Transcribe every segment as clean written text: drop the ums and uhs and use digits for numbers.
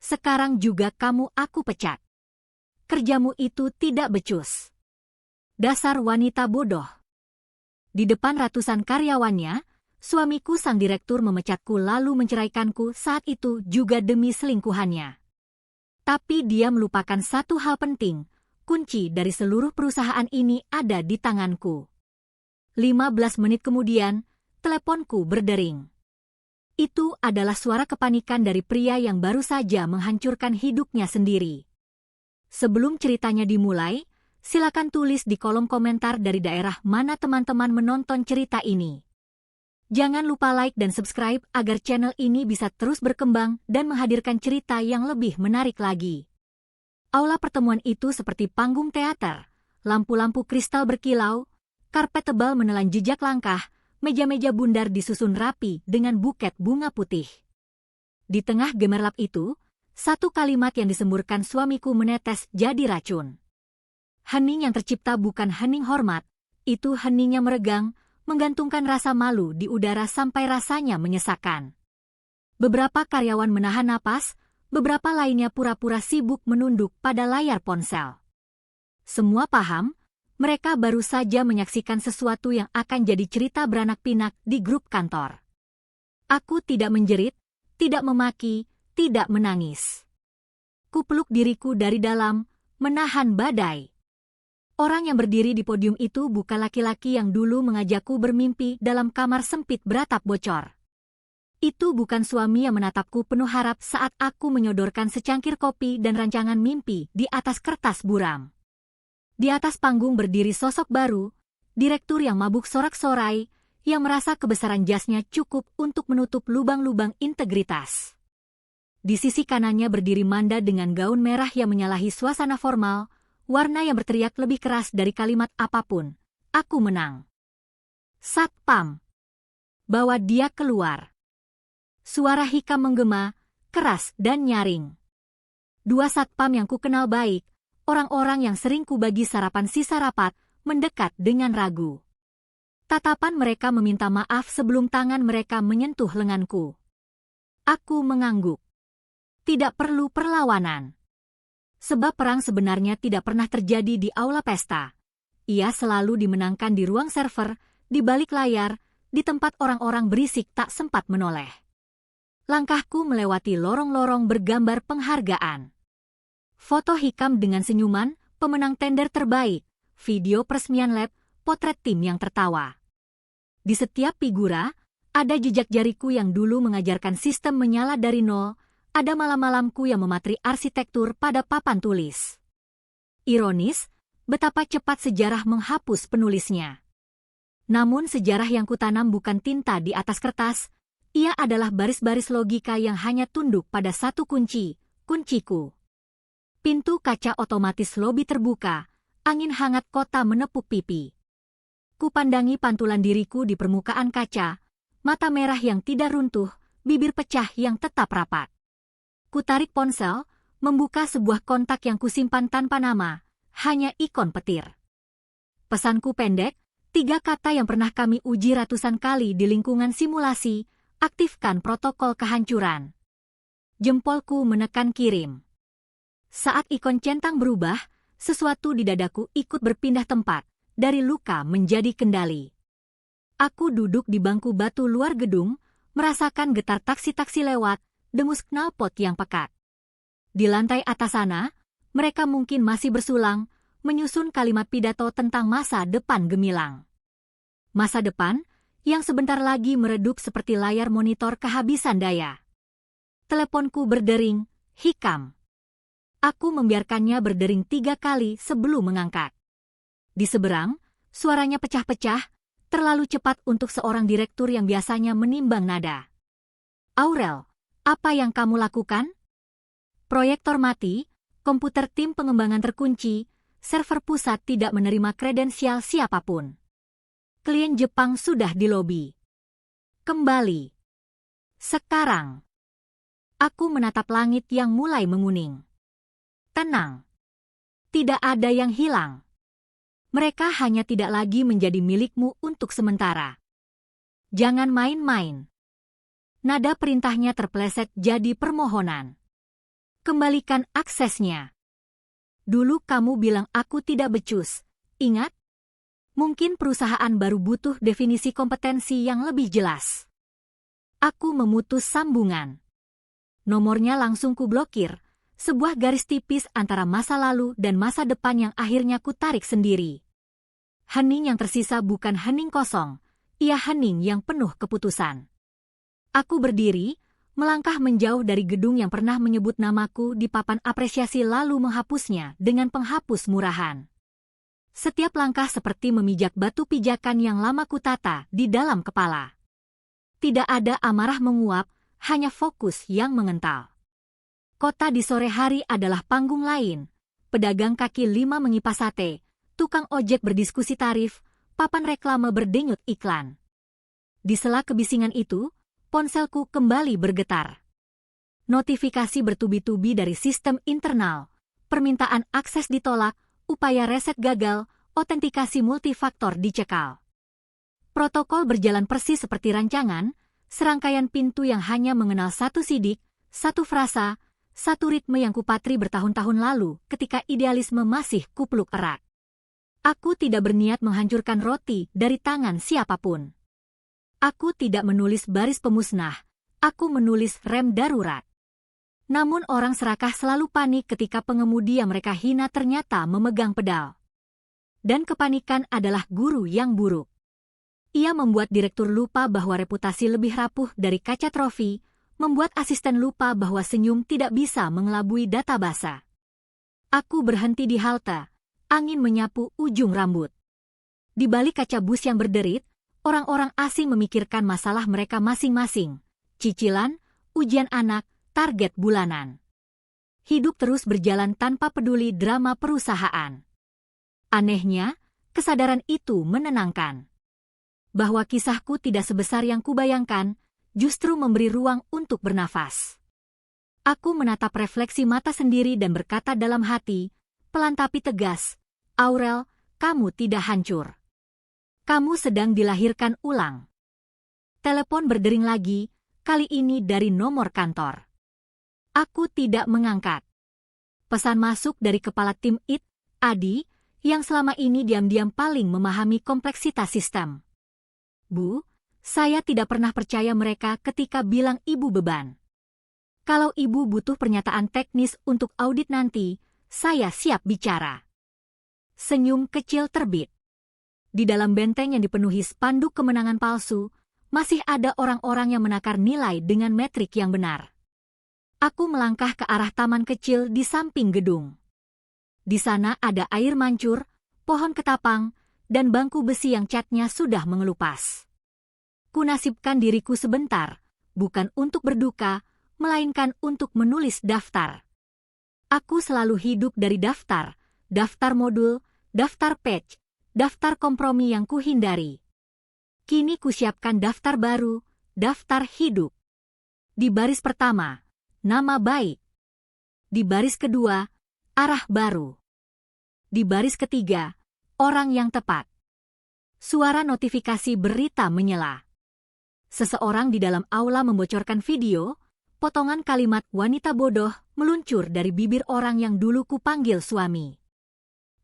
Sekarang juga kamu aku pecat. Kerjamu itu tidak becus. Dasar wanita bodoh. Di depan ratusan karyawannya, suamiku sang direktur memecatku lalu menceraikanku saat itu juga demi selingkuhannya. Tapi dia melupakan satu hal penting, kunci dari seluruh perusahaan ini ada di tanganku. 15 menit kemudian, teleponku berdering. Itu adalah suara kepanikan dari pria yang baru saja menghancurkan hidupnya sendiri. Sebelum ceritanya dimulai, silakan tulis di kolom komentar dari daerah mana teman-teman menonton cerita ini. Jangan lupa like dan subscribe agar channel ini bisa terus berkembang dan menghadirkan cerita yang lebih menarik lagi. Aula pertemuan itu seperti panggung teater, lampu-lampu kristal berkilau, karpet tebal menelan jejak langkah, meja-meja bundar disusun rapi dengan buket bunga putih. Di tengah gemerlap itu, satu kalimat yang disemburkan suamiku menetes jadi racun. Hening yang tercipta bukan hening hormat, itu heningnya meregang, menggantungkan rasa malu di udara sampai rasanya menyesakan. Beberapa karyawan menahan napas, beberapa lainnya pura-pura sibuk menunduk pada layar ponsel. Semua paham, mereka baru saja menyaksikan sesuatu yang akan jadi cerita beranak pinak di grup kantor. Aku tidak menjerit, tidak memaki, tidak menangis. Kupeluk diriku dari dalam, menahan badai. Orang yang berdiri di podium itu bukan laki-laki yang dulu mengajakku bermimpi dalam kamar sempit beratap bocor. Itu bukan suami yang menatapku penuh harap saat aku menyodorkan secangkir kopi dan rancangan mimpi di atas kertas buram. Di atas panggung berdiri sosok baru, direktur yang mabuk sorak-sorai, yang merasa kebesaran jasnya cukup untuk menutup lubang-lubang integritas. Di sisi kanannya berdiri Manda dengan gaun merah yang menyalahi suasana formal, warna yang berteriak lebih keras dari kalimat apapun. Aku menang. Satpam. Bawa dia keluar. Suara Hikam menggema, keras dan nyaring. Dua satpam yang kukenal baik, orang-orang yang sering kubagi sarapan sisa rapat, mendekat dengan ragu. Tatapan mereka meminta maaf sebelum tangan mereka menyentuh lenganku. Aku mengangguk. Tidak perlu perlawanan. Sebab perang sebenarnya tidak pernah terjadi di aula pesta. Ia selalu dimenangkan di ruang server, di balik layar, di tempat orang-orang berisik tak sempat menoleh. Langkahku melewati lorong-lorong bergambar penghargaan. Foto Hikam dengan senyuman, pemenang tender terbaik, video peresmian lab, potret tim yang tertawa. Di setiap figura, ada jejak jariku yang dulu mengajarkan sistem menyala dari nol, ada malam-malamku yang mematri arsitektur pada papan tulis. Ironis, betapa cepat sejarah menghapus penulisnya. Namun sejarah yang kutanam bukan tinta di atas kertas, ia adalah baris-baris logika yang hanya tunduk pada satu kunci, kunciku. Pintu kaca otomatis lobi terbuka, angin hangat kota menepuk pipi. Kupandangi pantulan diriku di permukaan kaca, mata merah yang tidak runtuh, bibir pecah yang tetap rapat. Kutarik ponsel, membuka sebuah kontak yang kusimpan tanpa nama, hanya ikon petir. Pesanku pendek, 3 kata yang pernah kami uji ratusan kali di lingkungan simulasi, aktifkan protokol kehancuran. Jempolku menekan kirim. Saat ikon centang berubah, sesuatu di dadaku ikut berpindah tempat, dari luka menjadi kendali. Aku duduk di bangku batu luar gedung, merasakan getar taksi-taksi lewat, dengus knalpot yang pekat. Di lantai atas sana, mereka mungkin masih bersulang, menyusun kalimat pidato tentang masa depan gemilang. Masa depan, yang sebentar lagi meredup seperti layar monitor kehabisan daya. Teleponku berdering, Hikam. Aku membiarkannya berdering 3 kali sebelum mengangkat. Di seberang, suaranya pecah-pecah, terlalu cepat untuk seorang direktur yang biasanya menimbang nada. Aurel, apa yang kamu lakukan? Proyektor mati, komputer tim pengembangan terkunci, server pusat tidak menerima kredensial siapapun. Klien Jepang sudah di lobi. Kembali. Sekarang. Aku menatap langit yang mulai menguning. Tenang. Tidak ada yang hilang. Mereka hanya tidak lagi menjadi milikmu untuk sementara. Jangan main-main. Nada perintahnya terpeleset jadi permohonan. Kembalikan aksesnya. Dulu kamu bilang aku tidak becus. Ingat? Mungkin perusahaan baru butuh definisi kompetensi yang lebih jelas. Aku memutus sambungan. Nomornya langsung kublokir, sebuah garis tipis antara masa lalu dan masa depan yang akhirnya kutarik sendiri. Hening yang tersisa bukan hening kosong, ia hening yang penuh keputusan. Aku berdiri, melangkah menjauh dari gedung yang pernah menyebut namaku di papan apresiasi lalu menghapusnya dengan penghapus murahan. Setiap langkah seperti memijak batu pijakan yang lama kutata di dalam kepala. Tidak ada amarah menguap, hanya fokus yang mengental. Kota di sore hari adalah panggung lain. Pedagang kaki lima mengipas sate, tukang ojek berdiskusi tarif, papan reklame berdenyut iklan. Di sela kebisingan itu, ponselku kembali bergetar. Notifikasi bertubi-tubi dari sistem internal, permintaan akses ditolak, upaya reset gagal, autentikasi multifaktor dicekal. Protokol berjalan persis seperti rancangan, serangkaian pintu yang hanya mengenal satu sidik, satu frasa, satu ritme yang kupatri bertahun-tahun lalu ketika idealisme masih kupluk erat. Aku tidak berniat menghancurkan roti dari tangan siapapun. Aku tidak menulis baris pemusnah, aku menulis rem darurat. Namun orang serakah selalu panik ketika pengemudi yang mereka hina ternyata memegang pedal. Dan kepanikan adalah guru yang buruk. Ia membuat direktur lupa bahwa reputasi lebih rapuh dari kaca trofi, membuat asisten lupa bahwa senyum tidak bisa mengelabui data basa. Aku berhenti di halte, angin menyapu ujung rambut. Di balik kaca bus yang berderit, orang-orang asing memikirkan masalah mereka masing-masing, cicilan, ujian anak, target bulanan. Hidup terus berjalan tanpa peduli drama perusahaan. Anehnya, kesadaran itu menenangkan. Bahwa kisahku tidak sebesar yang kubayangkan, justru memberi ruang untuk bernafas. Aku menatap refleksi mata sendiri dan berkata dalam hati, pelan tapi tegas, Aurel, kamu tidak hancur. Kamu sedang dilahirkan ulang. Telepon berdering lagi, kali ini dari nomor kantor. Aku tidak mengangkat. Pesan masuk dari kepala tim IT, Adi, yang selama ini diam-diam paling memahami kompleksitas sistem. Bu, saya tidak pernah percaya mereka ketika bilang ibu beban. Kalau ibu butuh pernyataan teknis untuk audit nanti, saya siap bicara. Senyum kecil terbit. Di dalam benteng yang dipenuhi spanduk kemenangan palsu, masih ada orang-orang yang menakar nilai dengan metrik yang benar. Aku melangkah ke arah taman kecil di samping gedung. Di sana ada air mancur, pohon ketapang, dan bangku besi yang catnya sudah mengelupas. Kunasibkan diriku sebentar, bukan untuk berduka, melainkan untuk menulis daftar. Aku selalu hidup dari daftar, daftar modul, daftar patch, daftar kompromi yang kuhindari. Kini kusiapkan daftar baru, daftar hidup. Di baris pertama, nama baik. Di baris kedua, arah baru. Di baris ketiga, orang yang tepat. Suara notifikasi berita menyela. Seseorang di dalam aula membocorkan video, potongan kalimat wanita bodoh meluncur dari bibir orang yang dulu kupanggil suami.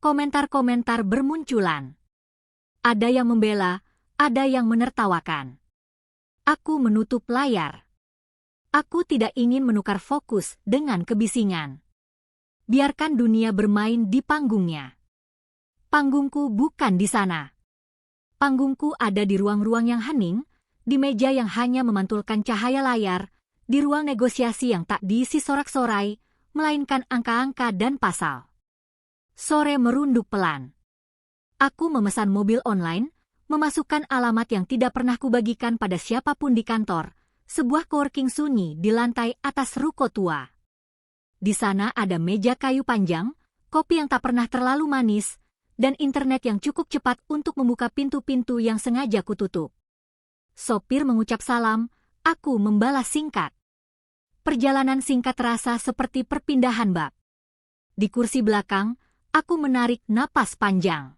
Komentar-komentar bermunculan. Ada yang membela, ada yang menertawakan. Aku menutup layar. Aku tidak ingin menukar fokus dengan kebisingan. Biarkan dunia bermain di panggungnya. Panggungku bukan di sana. Panggungku ada di ruang-ruang yang hening, di meja yang hanya memantulkan cahaya layar, di ruang negosiasi yang tak diisi sorak-sorai, melainkan angka-angka dan pasal. Sore merunduk pelan. Aku memesan mobil online, memasukkan alamat yang tidak pernah kubagikan pada siapapun di kantor, sebuah coworking sunyi di lantai atas ruko tua. Di sana ada meja kayu panjang, kopi yang tak pernah terlalu manis, dan internet yang cukup cepat untuk membuka pintu-pintu yang sengaja kututup. Sopir mengucap salam, aku membalas singkat. Perjalanan singkat terasa seperti perpindahan bab. Di kursi belakang, aku menarik napas panjang.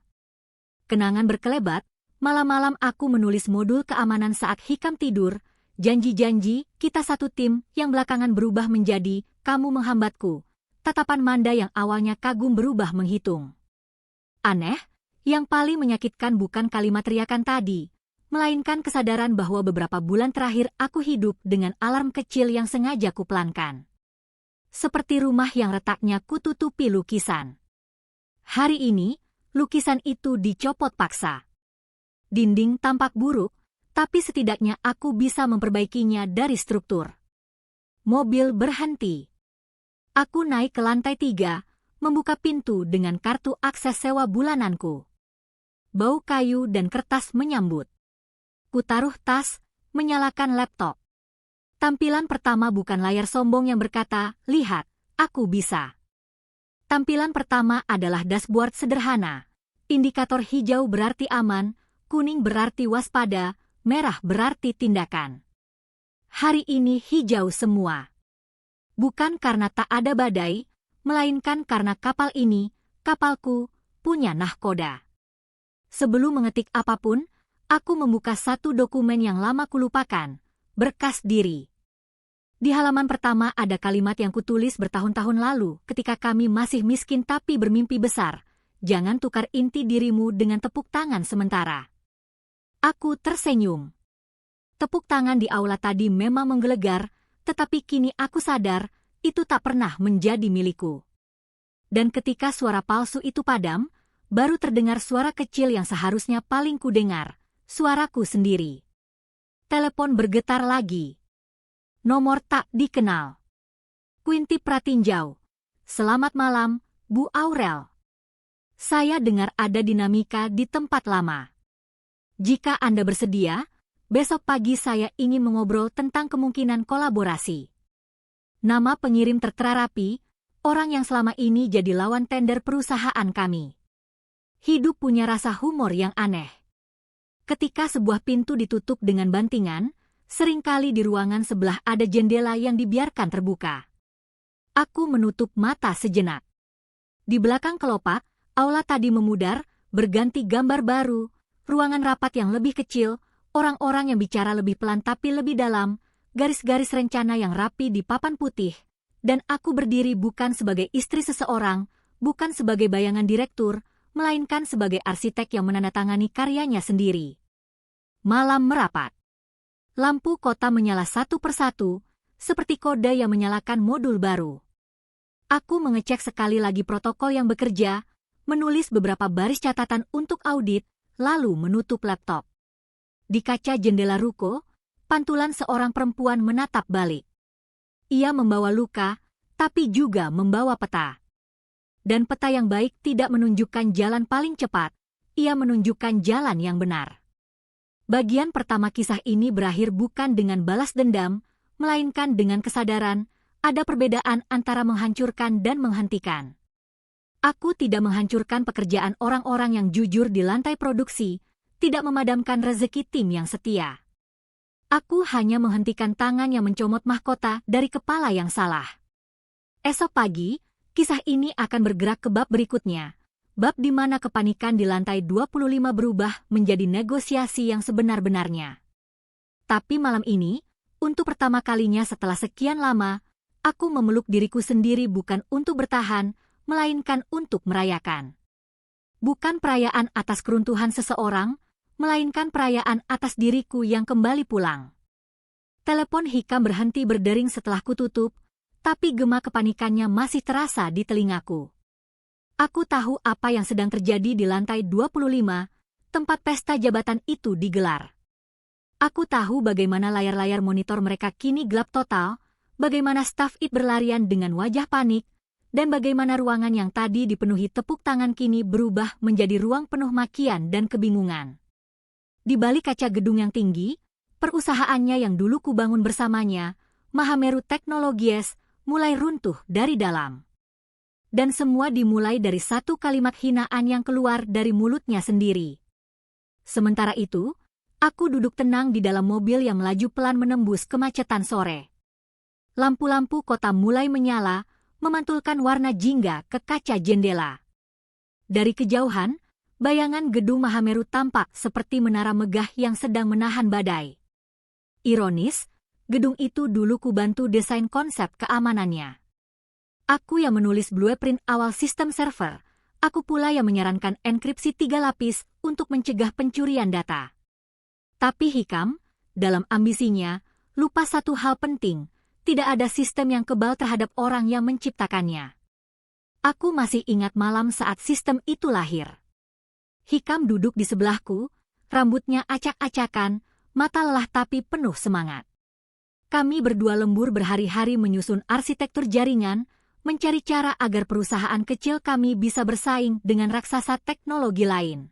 Kenangan berkelebat, malam-malam aku menulis modul keamanan saat Hikam tidur, janji-janji kita satu tim yang belakangan berubah menjadi kamu menghambatku. Tatapan Manda yang awalnya kagum berubah menghitung. Aneh, yang paling menyakitkan bukan kalimat teriakan tadi, melainkan kesadaran bahwa beberapa bulan terakhir aku hidup dengan alarm kecil yang sengaja kupelankan. Seperti rumah yang retaknya kututupi lukisan. Hari ini, lukisan itu dicopot paksa. Dinding tampak buruk, tapi setidaknya aku bisa memperbaikinya dari struktur. Mobil berhenti. Aku naik ke lantai 3, membuka pintu dengan kartu akses sewa bulananku. Bau kayu dan kertas menyambut. Kutaruh tas, menyalakan laptop. Tampilan pertama bukan layar sombong yang berkata, "Lihat, aku bisa." Tampilan pertama adalah dashboard sederhana. Indikator hijau berarti aman, kuning berarti waspada, merah berarti tindakan. Hari ini hijau semua. Bukan karena tak ada badai, melainkan karena kapal ini, kapalku, punya nahkoda. Sebelum mengetik apapun, aku membuka satu dokumen yang lama kulupakan, berkas diri. Di halaman pertama ada kalimat yang kutulis bertahun-tahun lalu ketika kami masih miskin tapi bermimpi besar. Jangan tukar inti dirimu dengan tepuk tangan sementara. Aku tersenyum. Tepuk tangan di aula tadi memang menggelegar, tetapi kini aku sadar itu tak pernah menjadi milikku. Dan ketika suara palsu itu padam, baru terdengar suara kecil yang seharusnya paling kudengar, suaraku sendiri. Telepon bergetar lagi. Nomor tak dikenal. Quinty Pratinjau. Selamat malam, Bu Aurel. Saya dengar ada dinamika di tempat lama. Jika Anda bersedia, besok pagi saya ingin mengobrol tentang kemungkinan kolaborasi. Nama pengirim tertera rapi, orang yang selama ini jadi lawan tender perusahaan kami. Hidup punya rasa humor yang aneh. Ketika sebuah pintu ditutup dengan bantingan, seringkali di ruangan sebelah ada jendela yang dibiarkan terbuka. Aku menutup mata sejenak. Di belakang kelopak, aula tadi memudar, berganti gambar baru, ruangan rapat yang lebih kecil, orang-orang yang bicara lebih pelan tapi lebih dalam, garis-garis rencana yang rapi di papan putih, dan aku berdiri bukan sebagai istri seseorang, bukan sebagai bayangan direktur, melainkan sebagai arsitek yang menandatangani karyanya sendiri. Malam merapat. Lampu kota menyala satu persatu, seperti kode yang menyalakan modul baru. Aku mengecek sekali lagi protokol yang bekerja, menulis beberapa baris catatan untuk audit, lalu menutup laptop. Di kaca jendela ruko, pantulan seorang perempuan menatap balik. Ia membawa luka, tapi juga membawa peta. Dan peta yang baik tidak menunjukkan jalan paling cepat, ia menunjukkan jalan yang benar. Bagian pertama kisah ini berakhir bukan dengan balas dendam, melainkan dengan kesadaran, ada perbedaan antara menghancurkan dan menghentikan. Aku tidak menghancurkan pekerjaan orang-orang yang jujur di lantai produksi, tidak memadamkan rezeki tim yang setia. Aku hanya menghentikan tangan yang mencomot mahkota dari kepala yang salah. Esok pagi, kisah ini akan bergerak ke bab berikutnya. Bab di mana kepanikan di lantai 25 berubah menjadi negosiasi yang sebenar-benarnya. Tapi malam ini, untuk pertama kalinya setelah sekian lama, aku memeluk diriku sendiri bukan untuk bertahan, melainkan untuk merayakan. Bukan perayaan atas keruntuhan seseorang, melainkan perayaan atas diriku yang kembali pulang. Telepon Hikam berhenti berdering setelah kututup, tapi gema kepanikannya masih terasa di telingaku. Aku tahu apa yang sedang terjadi di lantai 25, tempat pesta jabatan itu digelar. Aku tahu bagaimana layar-layar monitor mereka kini gelap total, bagaimana staf IT berlarian dengan wajah panik, dan bagaimana ruangan yang tadi dipenuhi tepuk tangan kini berubah menjadi ruang penuh makian dan kebingungan. Di balik kaca gedung yang tinggi, perusahaannya yang dulu kubangun bersamanya, Mahameru Technologies, mulai runtuh dari dalam. Dan semua dimulai dari satu kalimat hinaan yang keluar dari mulutnya sendiri. Sementara itu, aku duduk tenang di dalam mobil yang melaju pelan menembus kemacetan sore. Lampu-lampu kota mulai menyala, memantulkan warna jingga ke kaca jendela. Dari kejauhan, bayangan gedung Mahameru tampak seperti menara megah yang sedang menahan badai. Ironis, gedung itu dulu kubantu desain konsep keamanannya. Aku yang menulis blueprint awal sistem server. Aku pula yang menyarankan enkripsi 3 lapis untuk mencegah pencurian data. Tapi Hikam, dalam ambisinya, lupa satu hal penting. Tidak ada sistem yang kebal terhadap orang yang menciptakannya. Aku masih ingat malam saat sistem itu lahir. Hikam duduk di sebelahku, rambutnya acak-acakan, mata lelah tapi penuh semangat. Kami berdua lembur berhari-hari menyusun arsitektur jaringan, mencari cara agar perusahaan kecil kami bisa bersaing dengan raksasa teknologi lain.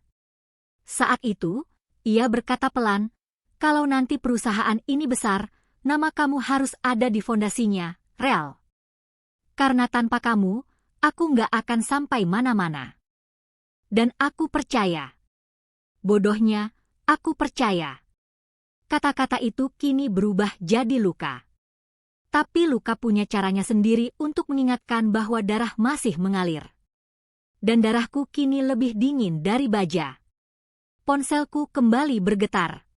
Saat itu, ia berkata pelan, "Kalau nanti perusahaan ini besar, nama kamu harus ada di fondasinya, Rel. Karena tanpa kamu, aku nggak akan sampai mana-mana." Dan aku percaya. Bodohnya, aku percaya. Kata-kata itu kini berubah jadi luka. Tapi luka punya caranya sendiri untuk mengingatkan bahwa darah masih mengalir. Dan darahku kini lebih dingin dari baja. Ponselku kembali bergetar.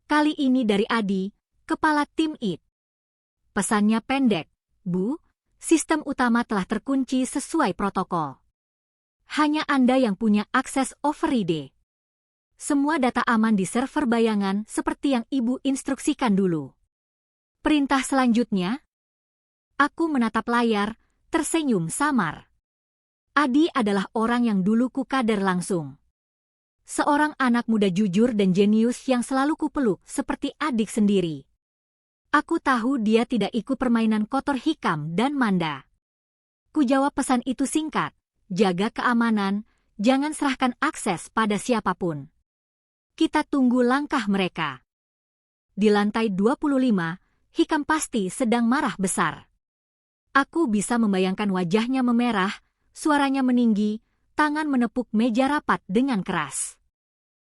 Kali ini dari Adi, kepala tim IT. Pesannya pendek, "Bu, sistem utama telah terkunci sesuai protokol. Hanya Anda yang punya akses override. Semua data aman di server bayangan seperti yang Ibu instruksikan dulu." Perintah selanjutnya, aku menatap layar, tersenyum samar. Adi adalah orang yang dulu kukader langsung. Seorang anak muda jujur dan jenius yang selalu kupeluk seperti adik sendiri. Aku tahu dia tidak ikut permainan kotor Hikam dan Manda. Kujawab pesan itu singkat, "Jaga keamanan, jangan serahkan akses pada siapapun. Kita tunggu langkah mereka." Di lantai 25, Hikam pasti sedang marah besar. Aku bisa membayangkan wajahnya memerah, suaranya meninggi, tangan menepuk meja rapat dengan keras.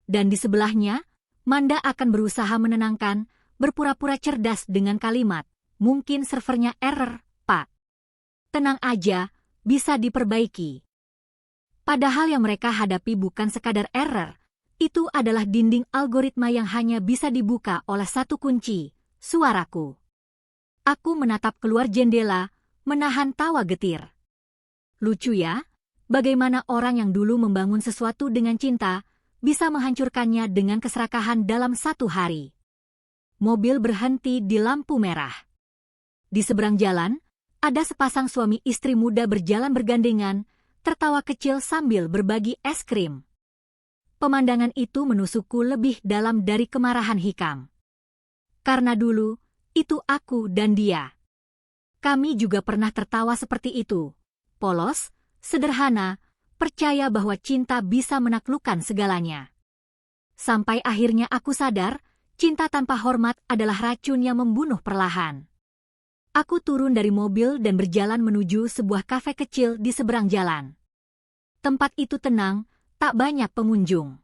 Dan di sebelahnya, Manda akan berusaha menenangkan, berpura-pura cerdas dengan kalimat, "Mungkin servernya error, Pak. Tenang aja, bisa diperbaiki." Padahal yang mereka hadapi bukan sekadar error, itu adalah dinding algoritma yang hanya bisa dibuka oleh satu kunci, suaraku. Aku menatap keluar jendela, menahan tawa getir. Lucu ya, bagaimana orang yang dulu membangun sesuatu dengan cinta, bisa menghancurkannya dengan keserakahan dalam satu hari. Mobil berhenti di lampu merah. Di seberang jalan, ada sepasang suami istri muda berjalan bergandengan, tertawa kecil sambil berbagi es krim. Pemandangan itu menusukku lebih dalam dari kemarahan Hikam. Karena dulu, itu aku dan dia. Kami juga pernah tertawa seperti itu. Polos, sederhana, percaya bahwa cinta bisa menaklukkan segalanya. Sampai akhirnya aku sadar, cinta tanpa hormat adalah racun yang membunuh perlahan. Aku turun dari mobil dan berjalan menuju sebuah kafe kecil di seberang jalan. Tempat itu tenang, tak banyak pengunjung.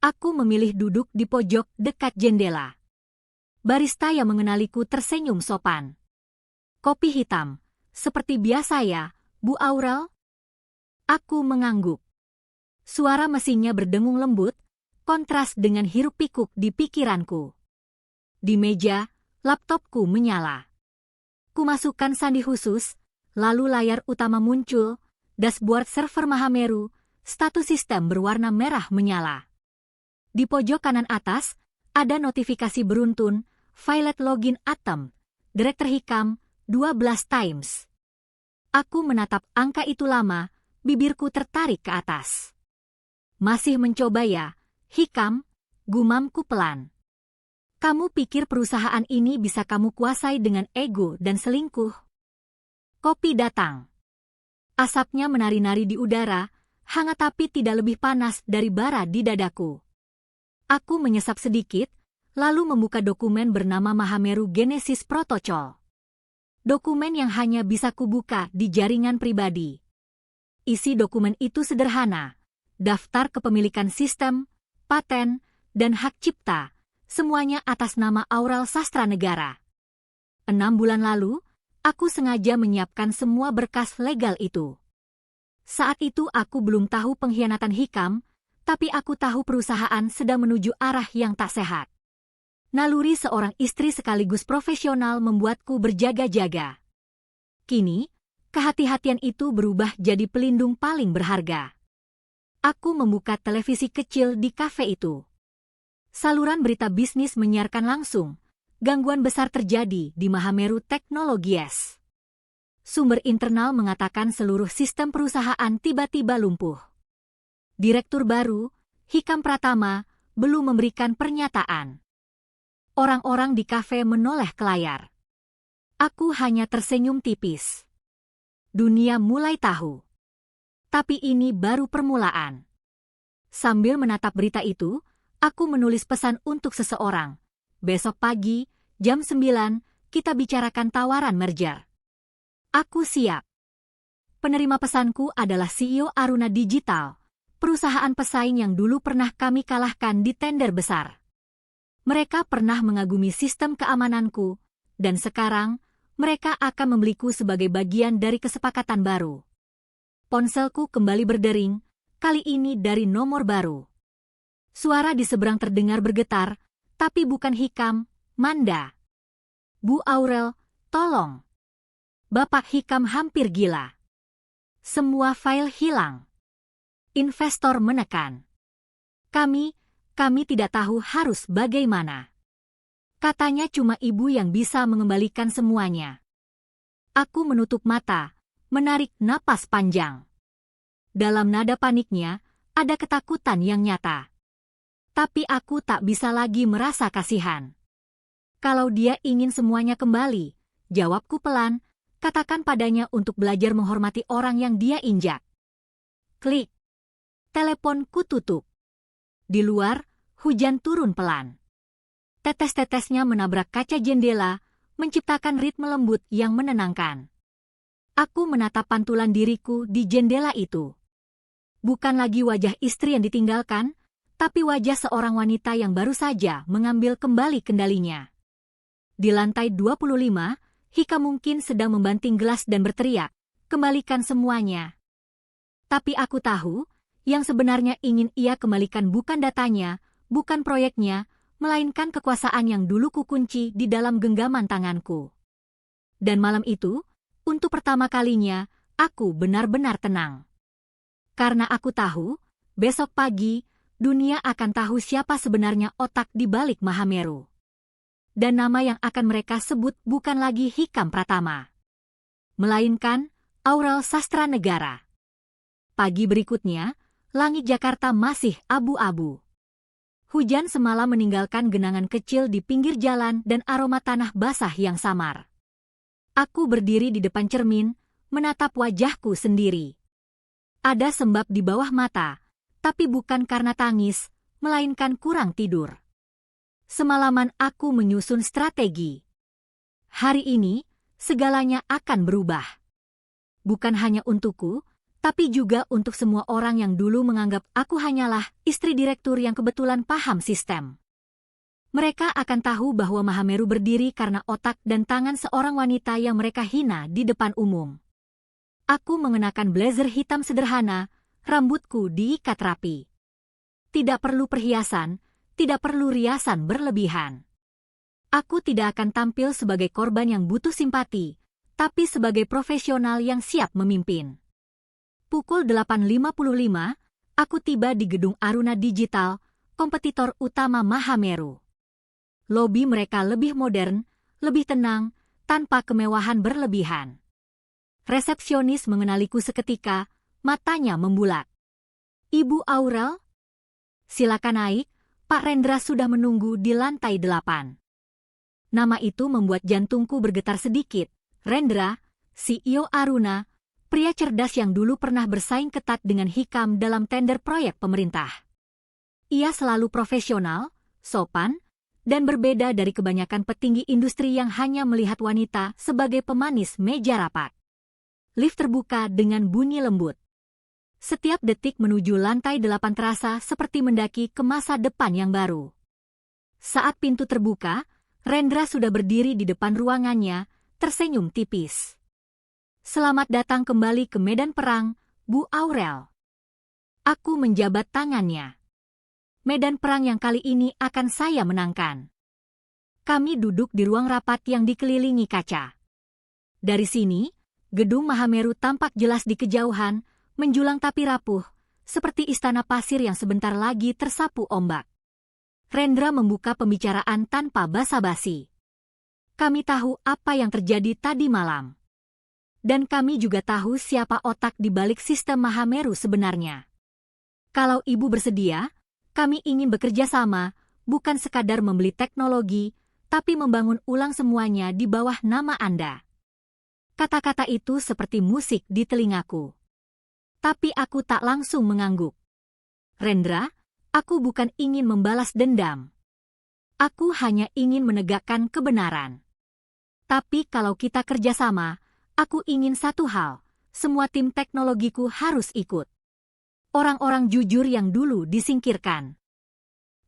Aku memilih duduk di pojok dekat jendela. Barista yang mengenaliku tersenyum sopan. "Kopi hitam, seperti biasa ya, Bu Aurel?" Aku mengangguk. Suara mesinnya berdengung lembut, kontras dengan hiruk-pikuk di pikiranku. Di meja, laptopku menyala. Kumasukkan sandi khusus, lalu layar utama muncul, dashboard server Mahameru, status sistem berwarna merah menyala. Di pojok kanan atas, ada notifikasi beruntun, "Violet login Atom, Direktur Hikam, 12 times." Aku menatap angka itu lama, bibirku tertarik ke atas. "Masih mencoba ya, Hikam?" gumamku pelan. "Kamu pikir perusahaan ini bisa kamu kuasai dengan ego dan selingkuh?" Kopi datang. Asapnya menari-nari di udara, hangat tapi tidak lebih panas dari bara di dadaku. Aku menyesap sedikit, lalu membuka dokumen bernama Mahameru Genesis Protocol. Dokumen yang hanya bisa kubuka di jaringan pribadi. Isi dokumen itu sederhana, daftar kepemilikan sistem, paten, dan hak cipta, semuanya atas nama Aurel Sastra Negara. 6 bulan lalu, aku sengaja menyiapkan semua berkas legal itu. Saat itu aku belum tahu pengkhianatan Hikam, tapi aku tahu perusahaan sedang menuju arah yang tak sehat. Naluri seorang istri sekaligus profesional membuatku berjaga-jaga. Kini, Kehati-hatian itu berubah jadi pelindung paling berharga. Aku membuka televisi kecil di kafe itu. Saluran berita bisnis menyiarkan langsung. Gangguan besar terjadi di Mahameru Technologies. Sumber internal mengatakan seluruh sistem perusahaan tiba-tiba lumpuh. Direktur baru, Hikam Pratama, belum memberikan pernyataan. Orang-orang di kafe menoleh ke layar. Aku hanya tersenyum tipis. Dunia mulai tahu. Tapi ini baru permulaan. Sambil menatap berita itu, aku menulis pesan untuk seseorang. Besok pagi, jam 9, kita bicarakan tawaran merger. Aku siap. Penerima pesanku adalah CEO Aruna Digital, perusahaan pesaing yang dulu pernah kami kalahkan di tender besar. Mereka pernah mengagumi sistem keamananku, dan sekarang mereka akan membeliku sebagai bagian dari kesepakatan baru. Ponselku kembali berdering, kali ini dari nomor baru. Suara di seberang terdengar bergetar, tapi bukan Hikam, Manda. Bu Aurel, tolong. Bapak Hikam hampir gila. Semua file hilang. Investor menekan. Kami tidak tahu harus bagaimana. Katanya cuma ibu yang bisa mengembalikan semuanya. Aku menutup mata, menarik napas panjang. Dalam nada paniknya, ada ketakutan yang nyata. Tapi aku tak bisa lagi merasa kasihan. Kalau dia ingin semuanya kembali, jawabku pelan, katakan padanya untuk belajar menghormati orang yang dia injak. Klik. Teleponku tutup. Di luar, hujan turun pelan. Tetes-tetesnya menabrak kaca jendela, menciptakan ritme lembut yang menenangkan. Aku menatap pantulan diriku di jendela itu. Bukan lagi wajah istri yang ditinggalkan, tapi wajah seorang wanita yang baru saja mengambil kembali kendalinya. Di lantai 25, Hika mungkin sedang membanting gelas dan berteriak, kembalikan semuanya. Tapi aku tahu, yang sebenarnya ingin ia kembalikan bukan datanya, bukan proyeknya, melainkan kekuasaan yang dulu kukunci di dalam genggaman tanganku. Dan malam itu, untuk pertama kalinya, aku benar-benar tenang. Karena aku tahu, besok pagi, dunia akan tahu siapa sebenarnya otak di balik Mahameru. Dan nama yang akan mereka sebut bukan lagi Hikam Pratama, melainkan Aurel Sastra Negara. Pagi berikutnya, langit Jakarta masih abu-abu. Hujan semalam meninggalkan genangan kecil di pinggir jalan dan aroma tanah basah yang samar. Aku berdiri di depan cermin, menatap wajahku sendiri. Ada sembab di bawah mata, tapi bukan karena tangis, melainkan kurang tidur. Semalaman aku menyusun strategi. Hari ini, segalanya akan berubah. Bukan hanya untukku, tapi juga untuk semua orang yang dulu menganggap aku hanyalah istri direktur yang kebetulan paham sistem. Mereka akan tahu bahwa Mahameru berdiri karena otak dan tangan seorang wanita yang mereka hina di depan umum. Aku mengenakan blazer hitam sederhana, rambutku diikat rapi. Tidak perlu perhiasan, tidak perlu riasan berlebihan. Aku tidak akan tampil sebagai korban yang butuh simpati, tapi sebagai profesional yang siap memimpin. Pukul 8.55, aku tiba di gedung Aruna Digital, kompetitor utama Mahameru. Lobi mereka lebih modern, lebih tenang, tanpa kemewahan berlebihan. Resepsionis mengenaliku seketika, matanya membulat. Ibu Aurel? Silakan naik, Pak Rendra sudah menunggu di lantai 8. Nama itu membuat jantungku bergetar sedikit. Rendra, CEO Aruna, pria cerdas yang dulu pernah bersaing ketat dengan Hikam dalam tender proyek pemerintah. Ia selalu profesional, sopan, dan berbeda dari kebanyakan petinggi industri yang hanya melihat wanita sebagai pemanis meja rapat. Lift terbuka dengan bunyi lembut. Setiap detik menuju lantai 8 terasa seperti mendaki ke masa depan yang baru. Saat pintu terbuka, Rendra sudah berdiri di depan ruangannya, tersenyum tipis. Selamat datang kembali ke medan perang, Bu Aurel. Aku menjabat tangannya. Medan perang yang kali ini akan saya menangkan. Kami duduk di ruang rapat yang dikelilingi kaca. Dari sini, Gedung Mahameru tampak jelas di kejauhan, menjulang tapi rapuh, seperti istana pasir yang sebentar lagi tersapu ombak. Rendra membuka pembicaraan tanpa basa-basi. Kami tahu apa yang terjadi tadi malam. Dan kami juga tahu siapa otak di balik sistem Mahameru sebenarnya. Kalau Ibu bersedia, kami ingin bekerja sama, bukan sekadar membeli teknologi, tapi membangun ulang semuanya di bawah nama Anda. Kata-kata itu seperti musik di telingaku. Tapi aku tak langsung mengangguk. Rendra, aku bukan ingin membalas dendam. Aku hanya ingin menegakkan kebenaran. Tapi kalau kita kerjasama, aku ingin satu hal, semua tim teknologiku harus ikut. Orang-orang jujur yang dulu disingkirkan.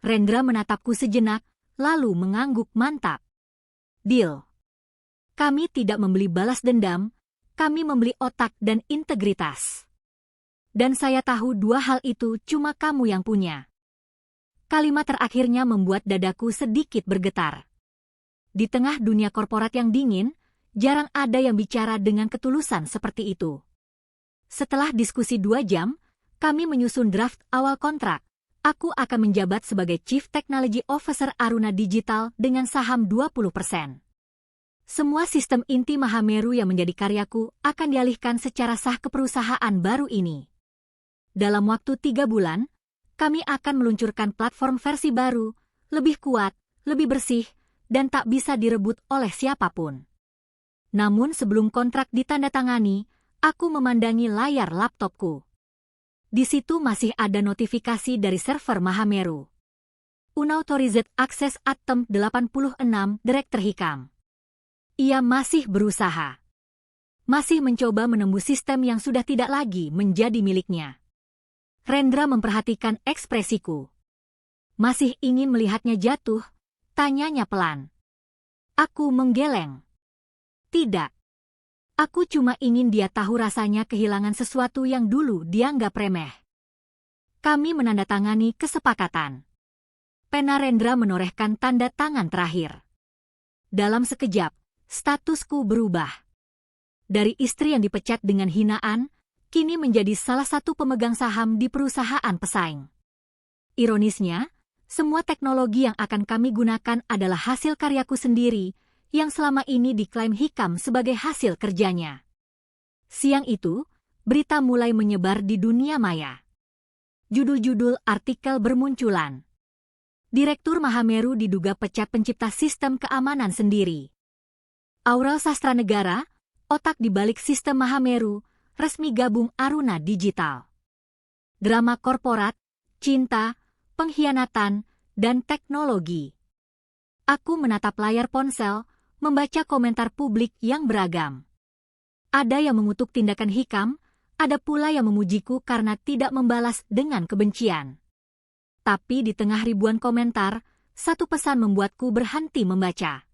Rendra menatapku sejenak, lalu mengangguk mantap. Deal. Kami tidak membeli balas dendam, kami membeli otak dan integritas. Dan saya tahu dua hal itu cuma kamu yang punya. Kalimat terakhirnya membuat dadaku sedikit bergetar. Di tengah dunia korporat yang dingin, jarang ada yang bicara dengan ketulusan seperti itu. Setelah diskusi 2 jam, kami menyusun draft awal kontrak. Aku akan menjabat sebagai Chief Technology Officer Aruna Digital dengan saham 20%. Semua sistem inti Mahameru yang menjadi karyaku akan dialihkan secara sah ke perusahaan baru ini. Dalam waktu 3 bulan, kami akan meluncurkan platform versi baru, lebih kuat, lebih bersih, dan tak bisa direbut oleh siapapun. Namun sebelum kontrak ditandatangani, aku memandangi layar laptopku. Di situ masih ada notifikasi dari server Mahameru. Unauthorized Access Atom 86 Direktur Hikam. Ia masih berusaha. Masih mencoba menembus sistem yang sudah tidak lagi menjadi miliknya. Rendra memperhatikan ekspresiku. Masih ingin melihatnya jatuh, tanyanya pelan. Aku menggeleng. Tidak. Aku cuma ingin dia tahu rasanya kehilangan sesuatu yang dulu dianggap remeh. Kami menandatangani kesepakatan. Pena Rendra menorehkan tanda tangan terakhir. Dalam sekejap, statusku berubah. Dari istri yang dipecat dengan hinaan, kini menjadi salah satu pemegang saham di perusahaan pesaing. Ironisnya, semua teknologi yang akan kami gunakan adalah hasil karyaku sendiri, yang selama ini diklaim Hikam sebagai hasil kerjanya. Siang itu, berita mulai menyebar di dunia maya. Judul-judul artikel bermunculan. Direktur Mahameru diduga pecat pencipta sistem keamanan sendiri. Aurel Sastra Negara, otak di balik sistem Mahameru, resmi gabung Aruna Digital. Drama korporat, cinta, pengkhianatan, dan teknologi. Aku menatap layar ponsel, membaca komentar publik yang beragam. Ada yang mengutuk tindakan Hikam, ada pula yang memujiku karena tidak membalas dengan kebencian. Tapi di tengah ribuan komentar, satu pesan membuatku berhenti membaca.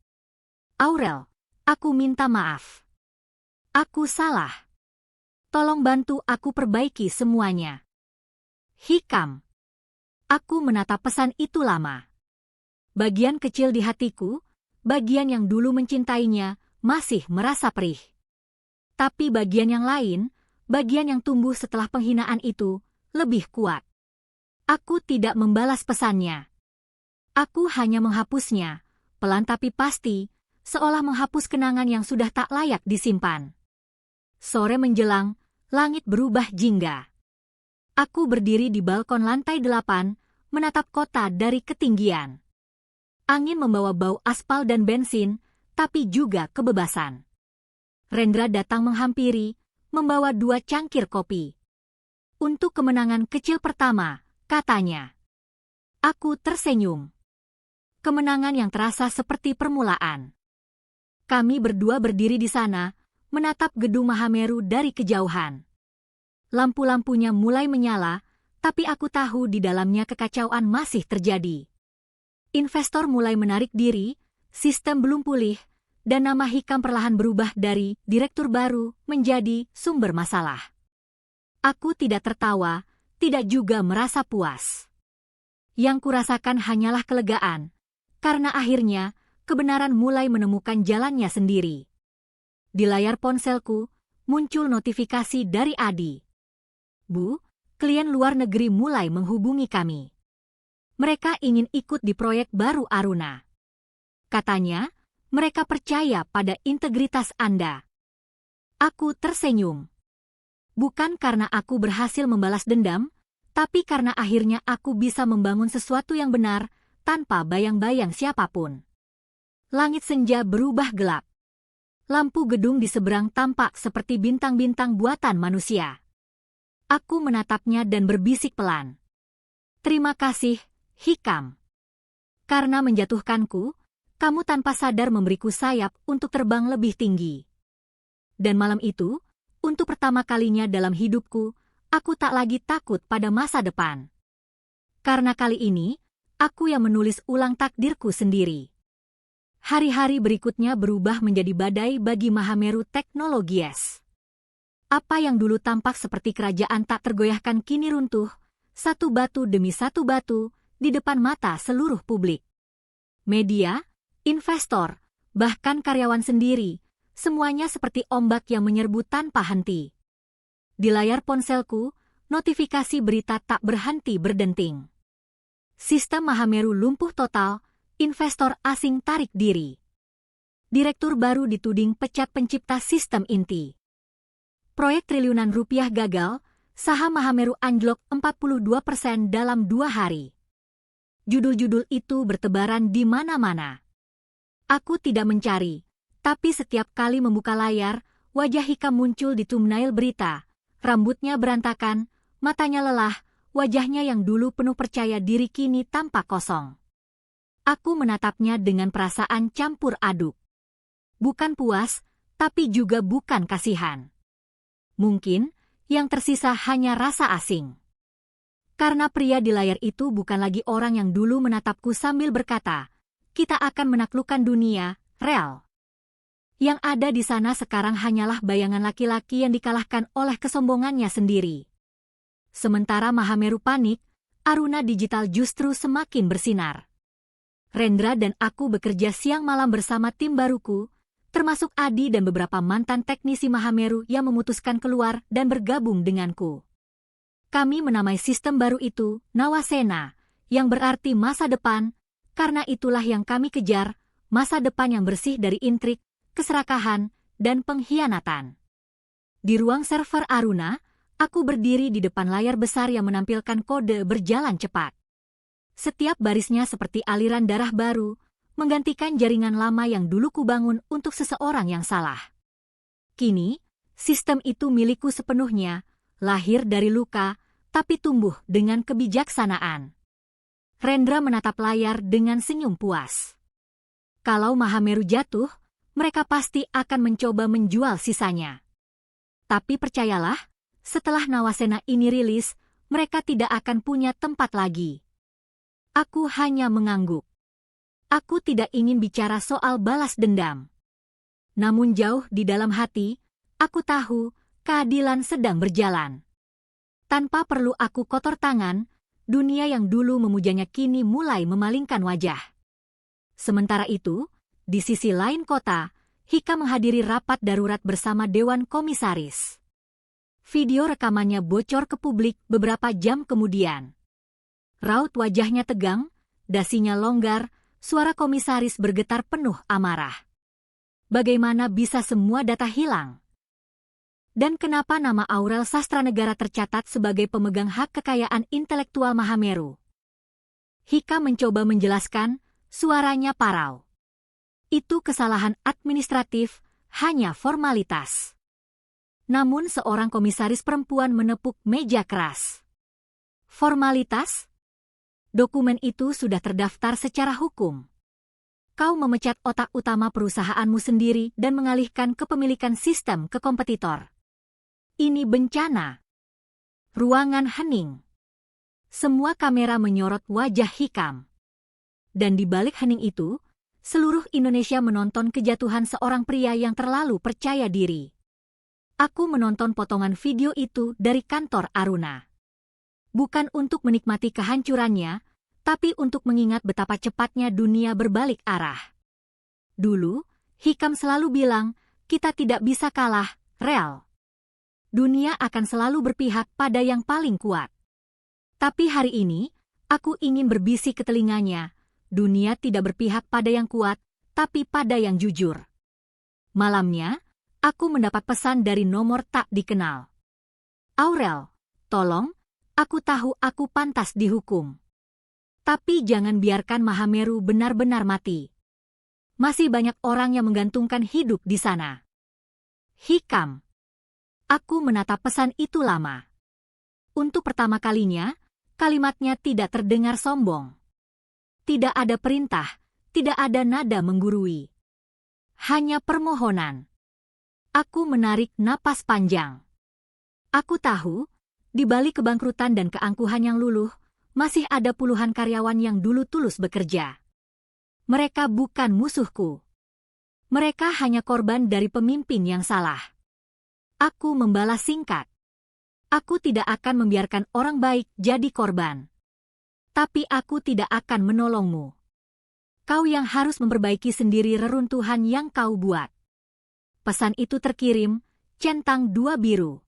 Aurel, aku minta maaf. Aku salah. Tolong bantu aku perbaiki semuanya. Hikam. Aku menatap pesan itu lama. Bagian kecil di hatiku, bagian yang dulu mencintainya, masih merasa perih. Tapi bagian yang lain, bagian yang tumbuh setelah penghinaan itu, lebih kuat. Aku tidak membalas pesannya. Aku hanya menghapusnya, pelan tapi pasti, seolah menghapus kenangan yang sudah tak layak disimpan. Sore menjelang, langit berubah jingga. Aku berdiri di balkon lantai 8, menatap kota dari ketinggian. Angin membawa bau aspal dan bensin, tapi juga kebebasan. Rendra datang menghampiri, membawa 2 cangkir kopi. Untuk kemenangan kecil pertama, katanya. Aku tersenyum. Kemenangan yang terasa seperti permulaan. Kami berdua berdiri di sana, menatap gedung Mahameru dari kejauhan. Lampu-lampunya mulai menyala, tapi aku tahu di dalamnya kekacauan masih terjadi. Investor mulai menarik diri, sistem belum pulih, dan nama Hikam perlahan berubah dari direktur baru menjadi sumber masalah. Aku tidak tertawa, tidak juga merasa puas. Yang kurasakan hanyalah kelegaan, karena akhirnya kebenaran mulai menemukan jalannya sendiri. Di layar ponselku, muncul notifikasi dari Adi. Bu, klien luar negeri mulai menghubungi kami. Mereka ingin ikut di proyek baru Aruna. Katanya, mereka percaya pada integritas Anda. Aku tersenyum. Bukan karena aku berhasil membalas dendam, tapi karena akhirnya aku bisa membangun sesuatu yang benar tanpa bayang-bayang siapapun. Langit senja berubah gelap. Lampu gedung di seberang tampak seperti bintang-bintang buatan manusia. Aku menatapnya dan berbisik pelan. Terima kasih, Hikam. Karena menjatuhkanku, kamu tanpa sadar memberiku sayap untuk terbang lebih tinggi. Dan malam itu, untuk pertama kalinya dalam hidupku, aku tak lagi takut pada masa depan. Karena kali ini, aku yang menulis ulang takdirku sendiri. Hari-hari berikutnya berubah menjadi badai bagi Mahameru Technologies. Apa yang dulu tampak seperti kerajaan tak tergoyahkan kini runtuh, satu batu demi satu batu, di depan mata seluruh publik. Media, investor, bahkan karyawan sendiri, semuanya seperti ombak yang menyerbu tanpa henti. Di layar ponselku, notifikasi berita tak berhenti berdenting. Sistem Mahameru lumpuh total, investor asing tarik diri. Direktur baru dituding pecat pencipta sistem inti. Proyek triliunan rupiah gagal, saham Mahameru anjlok 42% dalam 2 hari. Judul-judul itu bertebaran di mana-mana. Aku tidak mencari, tapi setiap kali membuka layar, wajah Hikam muncul di thumbnail berita. Rambutnya berantakan, matanya lelah, wajahnya yang dulu penuh percaya diri kini tampak kosong. Aku menatapnya dengan perasaan campur aduk. Bukan puas, tapi juga bukan kasihan. Mungkin, yang tersisa hanya rasa asing. Karena pria di layar itu bukan lagi orang yang dulu menatapku sambil berkata, kita akan menaklukkan dunia, real. Yang ada di sana sekarang hanyalah bayangan laki-laki yang dikalahkan oleh kesombongannya sendiri. Sementara Mahameru panik, Aruna Digital justru semakin bersinar. Rendra dan aku bekerja siang malam bersama tim baruku, termasuk Adi dan beberapa mantan teknisi Mahameru yang memutuskan keluar dan bergabung denganku. Kami menamai sistem baru itu Nawasena, yang berarti masa depan, karena itulah yang kami kejar, masa depan yang bersih dari intrik, keserakahan, dan pengkhianatan. Di ruang server Aruna, aku berdiri di depan layar besar yang menampilkan kode berjalan cepat. Setiap barisnya seperti aliran darah baru, menggantikan jaringan lama yang dulu kubangun untuk seseorang yang salah. Kini, sistem itu milikku sepenuhnya, lahir dari luka, tapi tumbuh dengan kebijaksanaan. Rendra menatap layar dengan senyum puas. Kalau Mahameru jatuh, mereka pasti akan mencoba menjual sisanya. Tapi percayalah, setelah Nawasena ini rilis, mereka tidak akan punya tempat lagi. Aku hanya mengangguk. Aku tidak ingin bicara soal balas dendam. Namun jauh di dalam hati, aku tahu keadilan sedang berjalan. Tanpa perlu aku kotor tangan, dunia yang dulu memujanya kini mulai memalingkan wajah. Sementara itu, di sisi lain kota, Hikam menghadiri rapat darurat bersama Dewan Komisaris. Video rekamannya bocor ke publik beberapa jam kemudian. Raut wajahnya tegang, dasinya longgar, suara komisaris bergetar penuh amarah. Bagaimana bisa semua data hilang? Dan kenapa nama Aurel Sastranegara tercatat sebagai pemegang hak kekayaan intelektual Mahameru? Hikam mencoba menjelaskan, suaranya parau. Itu kesalahan administratif, hanya formalitas. Namun seorang komisaris perempuan menepuk meja keras. Formalitas? Dokumen itu sudah terdaftar secara hukum. Kau memecat otak utama perusahaanmu sendiri dan mengalihkan kepemilikan sistem ke kompetitor. Ini bencana. Ruangan hening. Semua kamera menyorot wajah Hikam. Dan di balik hening itu, seluruh Indonesia menonton kejatuhan seorang pria yang terlalu percaya diri. Aku menonton potongan video itu dari kantor Aruna. Bukan untuk menikmati kehancurannya, tapi untuk mengingat betapa cepatnya dunia berbalik arah. Dulu, Hikam selalu bilang, kita tidak bisa kalah, real. dunia akan selalu berpihak pada yang paling kuat. Tapi hari ini, aku ingin berbisik ke telinganya, dunia tidak berpihak pada yang kuat, tapi pada yang jujur. Malamnya, aku mendapat pesan dari nomor tak dikenal. Aurel, tolong, aku tahu aku pantas dihukum. Tapi jangan biarkan Mahameru benar-benar mati. Masih banyak orang yang menggantungkan hidup di sana. Hikam. Aku menatap pesan itu lama. Untuk pertama kalinya, kalimatnya tidak terdengar sombong. Tidak ada perintah, tidak ada nada menggurui. Hanya permohonan. Aku menarik napas panjang. Aku tahu, di balik kebangkrutan dan keangkuhan yang luluh, masih ada puluhan karyawan yang dulu tulus bekerja. Mereka bukan musuhku. Mereka hanya korban dari pemimpin yang salah. Aku membalas singkat. Aku tidak akan membiarkan orang baik jadi korban. Tapi aku tidak akan menolongmu. Kau yang harus memperbaiki sendiri reruntuhan yang kau buat. Pesan itu terkirim, centang 2 biru.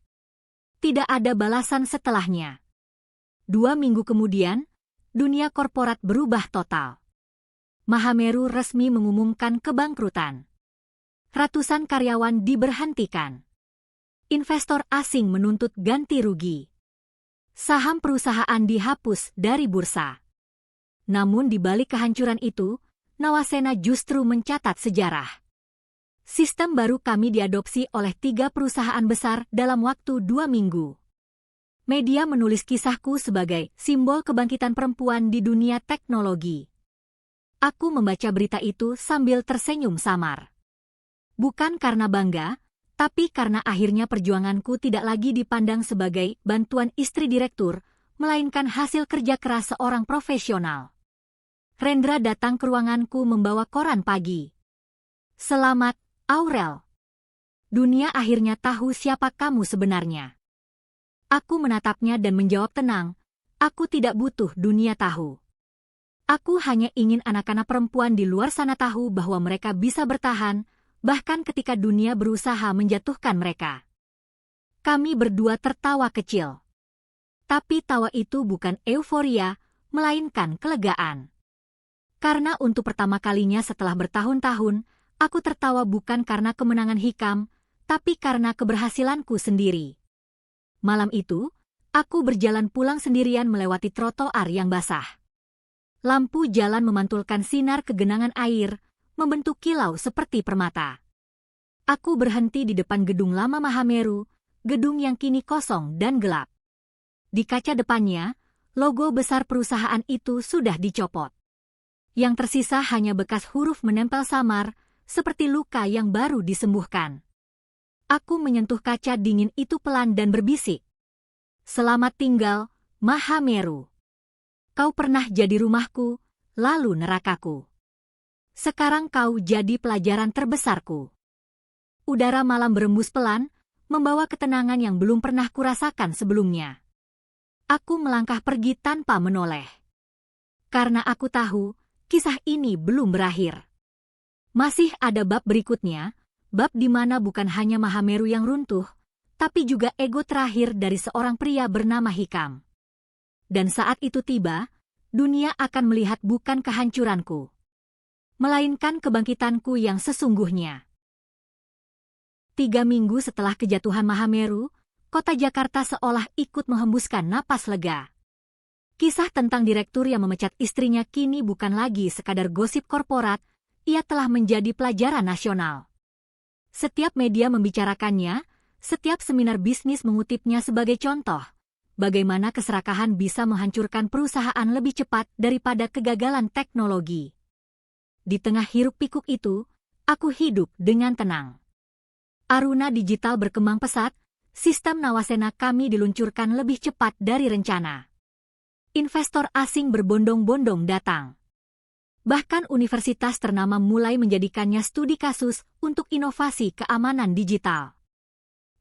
Tidak ada balasan setelahnya. 2 minggu kemudian, dunia korporat berubah total. Mahameru resmi mengumumkan kebangkrutan. Ratusan karyawan diberhentikan. Investor asing menuntut ganti rugi. Saham perusahaan dihapus dari bursa. Namun di balik kehancuran itu, Nawasena justru mencatat sejarah. Sistem baru kami diadopsi oleh 3 perusahaan besar dalam waktu 2 minggu. Media menulis kisahku sebagai simbol kebangkitan perempuan di dunia teknologi. Aku membaca berita itu sambil tersenyum samar. Bukan karena bangga, tapi karena akhirnya perjuanganku tidak lagi dipandang sebagai bantuan istri direktur, melainkan hasil kerja keras seorang profesional. Rendra datang ke ruanganku membawa koran pagi. Selamat, Aurel. Dunia akhirnya tahu siapa kamu sebenarnya. Aku menatapnya dan menjawab tenang, aku tidak butuh dunia tahu. Aku hanya ingin anak-anak perempuan di luar sana tahu bahwa mereka bisa bertahan, bahkan ketika dunia berusaha menjatuhkan mereka. Kami berdua tertawa kecil. Tapi tawa itu bukan euforia, melainkan kelegaan. Karena untuk pertama kalinya setelah bertahun-tahun, aku tertawa bukan karena kemenangan Hikam, tapi karena keberhasilanku sendiri. Malam itu, aku berjalan pulang sendirian melewati trotoar yang basah. Lampu jalan memantulkan sinar kegenangan air, membentuk kilau seperti permata. Aku berhenti di depan gedung lama Mahameru, gedung yang kini kosong dan gelap. Di kaca depannya, logo besar perusahaan itu sudah dicopot. Yang tersisa hanya bekas huruf menempel samar, seperti luka yang baru disembuhkan. Aku menyentuh kaca dingin itu pelan dan berbisik. Selamat tinggal, Mahameru. Kau pernah jadi rumahku, lalu nerakaku. Sekarang kau jadi pelajaran terbesarku. Udara malam berembus pelan, membawa ketenangan yang belum pernah kurasakan sebelumnya. Aku melangkah pergi tanpa menoleh. Karena aku tahu, kisah ini belum berakhir. Masih ada bab berikutnya, bab di mana bukan hanya Mahameru yang runtuh, tapi juga ego terakhir dari seorang pria bernama Hikam. Dan saat itu tiba, dunia akan melihat bukan kehancuranku, melainkan kebangkitanku yang sesungguhnya. 3 minggu setelah kejatuhan Mahameru, kota Jakarta seolah ikut menghembuskan napas lega. Kisah tentang direktur yang memecat istrinya kini bukan lagi sekadar gosip korporat, ia telah menjadi pelajaran nasional. Setiap media membicarakannya, setiap seminar bisnis mengutipnya sebagai contoh, bagaimana keserakahan bisa menghancurkan perusahaan lebih cepat daripada kegagalan teknologi. Di tengah hiruk-pikuk itu, aku hidup dengan tenang. Aruna digital berkembang pesat, sistem Nawasena kami diluncurkan lebih cepat dari rencana. Investor asing berbondong-bondong datang. Bahkan universitas ternama mulai menjadikannya studi kasus untuk inovasi keamanan digital.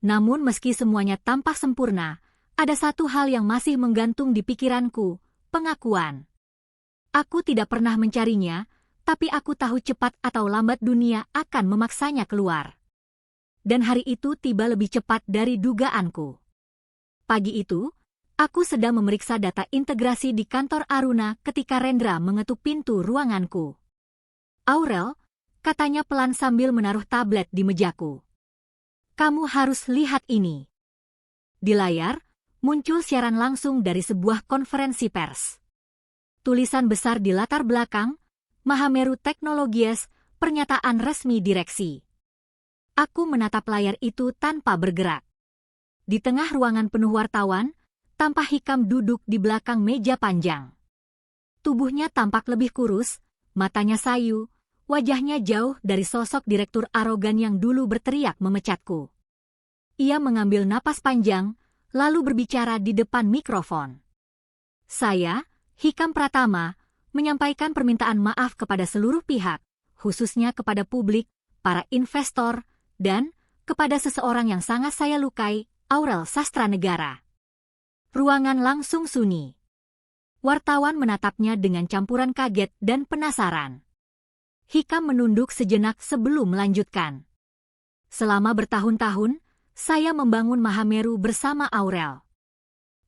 Namun meski semuanya tampak sempurna, ada satu hal yang masih menggantung di pikiranku, pengakuan. Aku tidak pernah mencarinya, tapi aku tahu cepat atau lambat dunia akan memaksanya keluar. dan hari itu tiba lebih cepat dari dugaanku. Pagi itu, aku sedang memeriksa data integrasi di kantor Aruna ketika Rendra mengetuk pintu ruanganku. "Aurel," katanya pelan sambil menaruh tablet di mejaku. "Kamu harus lihat ini." Di layar, muncul siaran langsung dari sebuah konferensi pers. Tulisan besar di latar belakang, Mahameru Technologies, pernyataan resmi direksi. Aku menatap layar itu tanpa bergerak. Di tengah ruangan penuh wartawan, tampak Hikam duduk di belakang meja panjang. Tubuhnya tampak lebih kurus, matanya sayu, wajahnya jauh dari sosok direktur arogan yang dulu berteriak memecatku. Ia mengambil napas panjang, lalu berbicara di depan mikrofon. "Saya, Hikam Pratama, menyampaikan permintaan maaf kepada seluruh pihak, khususnya kepada publik, para investor, dan kepada seseorang yang sangat saya lukai, Aurel Sastranegara." Ruangan langsung sunyi. Wartawan menatapnya dengan campuran kaget dan penasaran. Hikam menunduk sejenak sebelum melanjutkan. "Selama bertahun-tahun, saya membangun Mahameru bersama Aurel.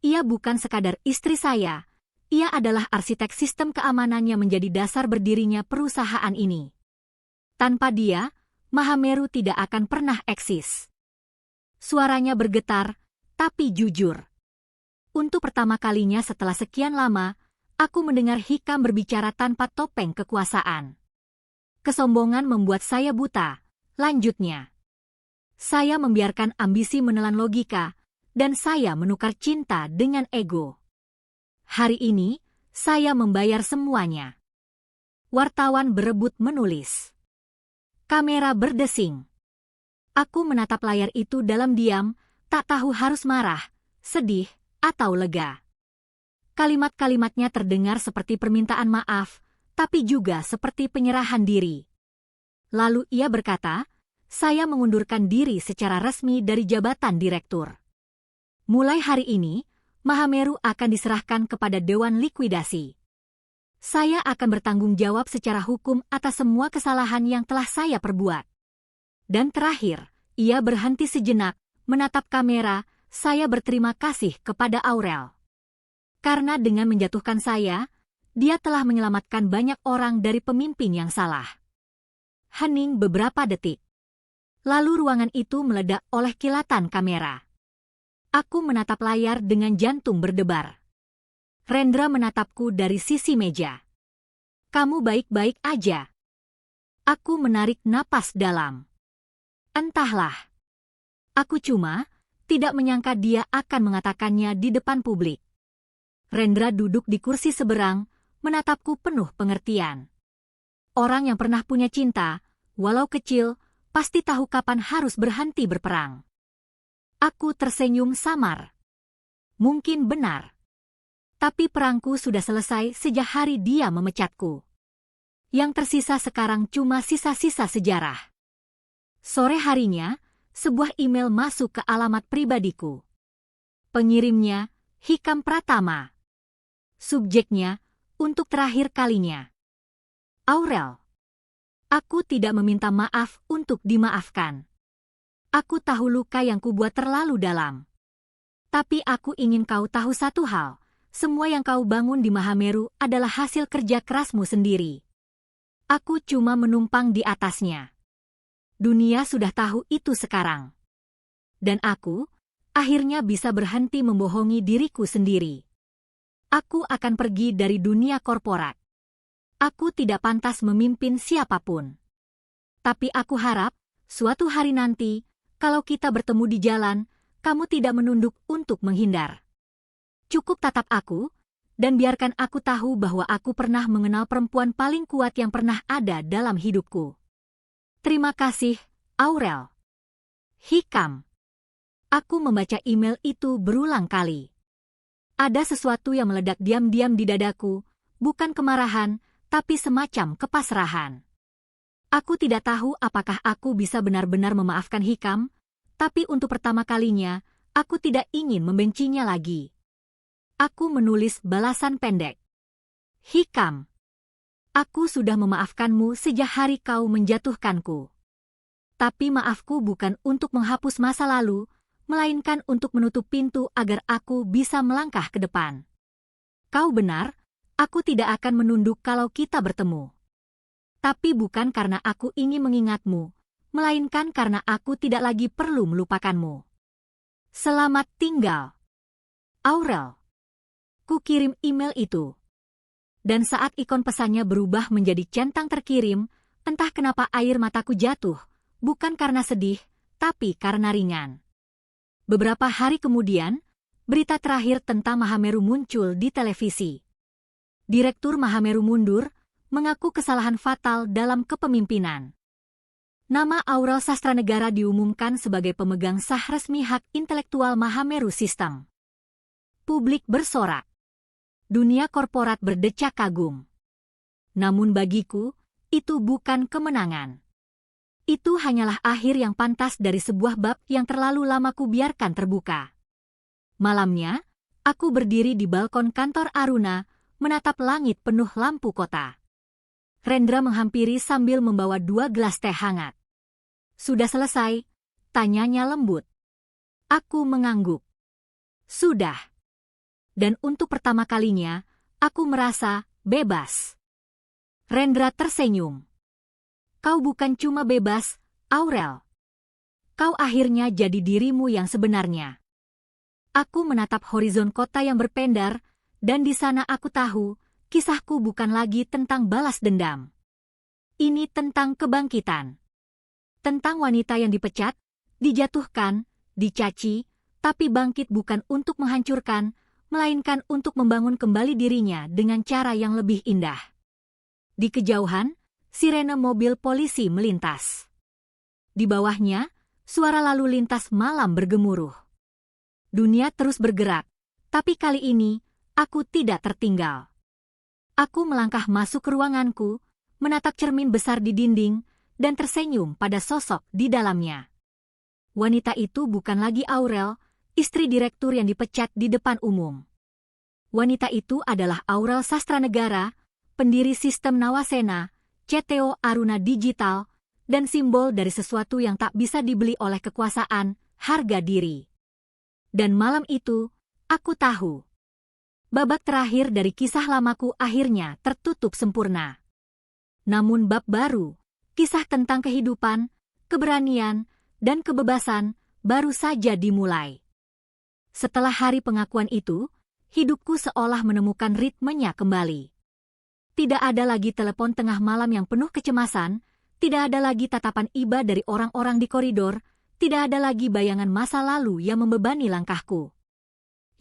Ia bukan sekadar istri saya, ia adalah arsitek sistem keamanan yang menjadi dasar berdirinya perusahaan ini. Tanpa dia, Mahameru tidak akan pernah eksis." Suaranya bergetar, tapi jujur. Untuk pertama kalinya setelah sekian lama, aku mendengar Hikam berbicara tanpa topeng kekuasaan. "Kesombongan membuat saya buta," lanjutnya. "Saya membiarkan ambisi menelan logika, dan saya menukar cinta dengan ego. Hari ini, saya membayar semuanya." Wartawan berebut menulis. Kamera berdesing. Aku menatap layar itu dalam diam, tak tahu harus marah, sedih, atau lega. Kalimat-kalimatnya terdengar seperti permintaan maaf, tapi juga seperti penyerahan diri. Lalu ia berkata, "Saya mengundurkan diri secara resmi dari jabatan direktur. Mulai hari ini, Mahameru akan diserahkan kepada Dewan Likuidasi. Saya akan bertanggung jawab secara hukum atas semua kesalahan yang telah saya perbuat." Dan terakhir, ia berhenti sejenak, menatap kamera. "Saya berterima kasih kepada Aurel. Karena dengan menjatuhkan saya, dia telah menyelamatkan banyak orang dari pemimpin yang salah." Hening beberapa detik. Lalu ruangan itu meledak oleh kilatan kamera. Aku menatap layar dengan jantung berdebar. Rendra menatapku dari sisi meja. "Kamu baik-baik aja?" Aku menarik napas dalam. Entahlah. Aku cuma tidak menyangka dia akan mengatakannya di depan publik. Rendra duduk di kursi seberang, menatapku penuh pengertian. Orang yang pernah punya cinta, walau kecil, pasti tahu kapan harus berhenti berperang. Aku tersenyum samar. Mungkin benar. Tapi perangku sudah selesai sejak hari dia memecatku. Yang tersisa sekarang cuma sisa-sisa sejarah. Sore harinya, sebuah email masuk ke alamat pribadiku. Pengirimnya, Hikam Pratama. Subjeknya, untuk terakhir kalinya. "Aurel, aku tidak meminta maaf untuk dimaafkan. Aku tahu luka yang kubuat terlalu dalam. Tapi aku ingin kau tahu satu hal, semua yang kau bangun di Mahameru adalah hasil kerja kerasmu sendiri. Aku cuma menumpang di atasnya. Dunia sudah tahu itu sekarang. Dan aku, akhirnya bisa berhenti membohongi diriku sendiri. Aku akan pergi dari dunia korporat. Aku tidak pantas memimpin siapapun. Tapi aku harap, suatu hari nanti, kalau kita bertemu di jalan, kamu tidak menunduk untuk menghindar. Cukup tatap aku, dan biarkan aku tahu bahwa aku pernah mengenal perempuan paling kuat yang pernah ada dalam hidupku. Terima kasih, Aurel." Hikam. Aku membaca email itu berulang kali. Ada sesuatu yang meledak diam-diam di dadaku, bukan kemarahan, tapi semacam kepasrahan. Aku tidak tahu apakah aku bisa benar-benar memaafkan Hikam, tapi untuk pertama kalinya, aku tidak ingin membencinya lagi. Aku menulis balasan pendek. "Hikam, aku sudah memaafkanmu sejak hari kau menjatuhkanku. Tapi maafku bukan untuk menghapus masa lalu, melainkan untuk menutup pintu agar aku bisa melangkah ke depan. Kau benar, aku tidak akan menunduk kalau kita bertemu. Tapi bukan karena aku ingin mengingatmu, melainkan karena aku tidak lagi perlu melupakanmu. Selamat tinggal, Aurel. Ku kirim email itu. Dan saat ikon pesannya berubah menjadi centang terkirim, entah kenapa air mataku jatuh, bukan karena sedih, tapi karena ringan. Beberapa hari kemudian, berita terakhir tentang Mahameru muncul di televisi. Direktur Mahameru mundur, mengaku kesalahan fatal dalam kepemimpinan. Nama Aurel Sastranegara diumumkan sebagai pemegang sah resmi hak intelektual Mahameru System. Publik bersorak. Dunia korporat berdecak kagum. Namun bagiku, itu bukan kemenangan. Itu hanyalah akhir yang pantas dari sebuah bab yang terlalu lama kubiarkan terbuka. Malamnya, aku berdiri di balkon kantor Aruna, menatap langit penuh lampu kota. Rendra menghampiri sambil membawa 2 gelas teh hangat. Sudah selesai? Tanyanya lembut. Aku mengangguk. Sudah. Dan untuk pertama kalinya, aku merasa bebas. Rendra tersenyum. Kau bukan cuma bebas, Aurel. Kau akhirnya jadi dirimu yang sebenarnya. Aku menatap horizon kota yang berpendar, dan di sana aku tahu, kisahku bukan lagi tentang balas dendam. Ini tentang kebangkitan. Tentang wanita yang dipecat, dijatuhkan, dicaci, tapi bangkit bukan untuk menghancurkan, melainkan untuk membangun kembali dirinya dengan cara yang lebih indah. Di kejauhan, sirene mobil polisi melintas. Di bawahnya, suara lalu lintas malam bergemuruh. Dunia terus bergerak, tapi kali ini, aku tidak tertinggal. Aku melangkah masuk ke ruanganku, menatap cermin besar di dinding, dan tersenyum pada sosok di dalamnya. Wanita itu bukan lagi Aurel, istri direktur yang dipecat di depan umum. Wanita itu adalah Aurel Sastranegara, pendiri sistem Nawasena, CTO Aruna Digital, dan simbol dari sesuatu yang tak bisa dibeli oleh kekuasaan, harga diri. Dan malam itu, aku tahu. Babak terakhir dari kisah lamaku akhirnya tertutup sempurna. Namun bab baru, kisah tentang kehidupan, keberanian, dan kebebasan, baru saja dimulai. Setelah hari pengakuan itu, hidupku seolah menemukan ritmenya kembali. Tidak ada lagi telepon tengah malam yang penuh kecemasan, tidak ada lagi tatapan iba dari orang-orang di koridor, tidak ada lagi bayangan masa lalu yang membebani langkahku.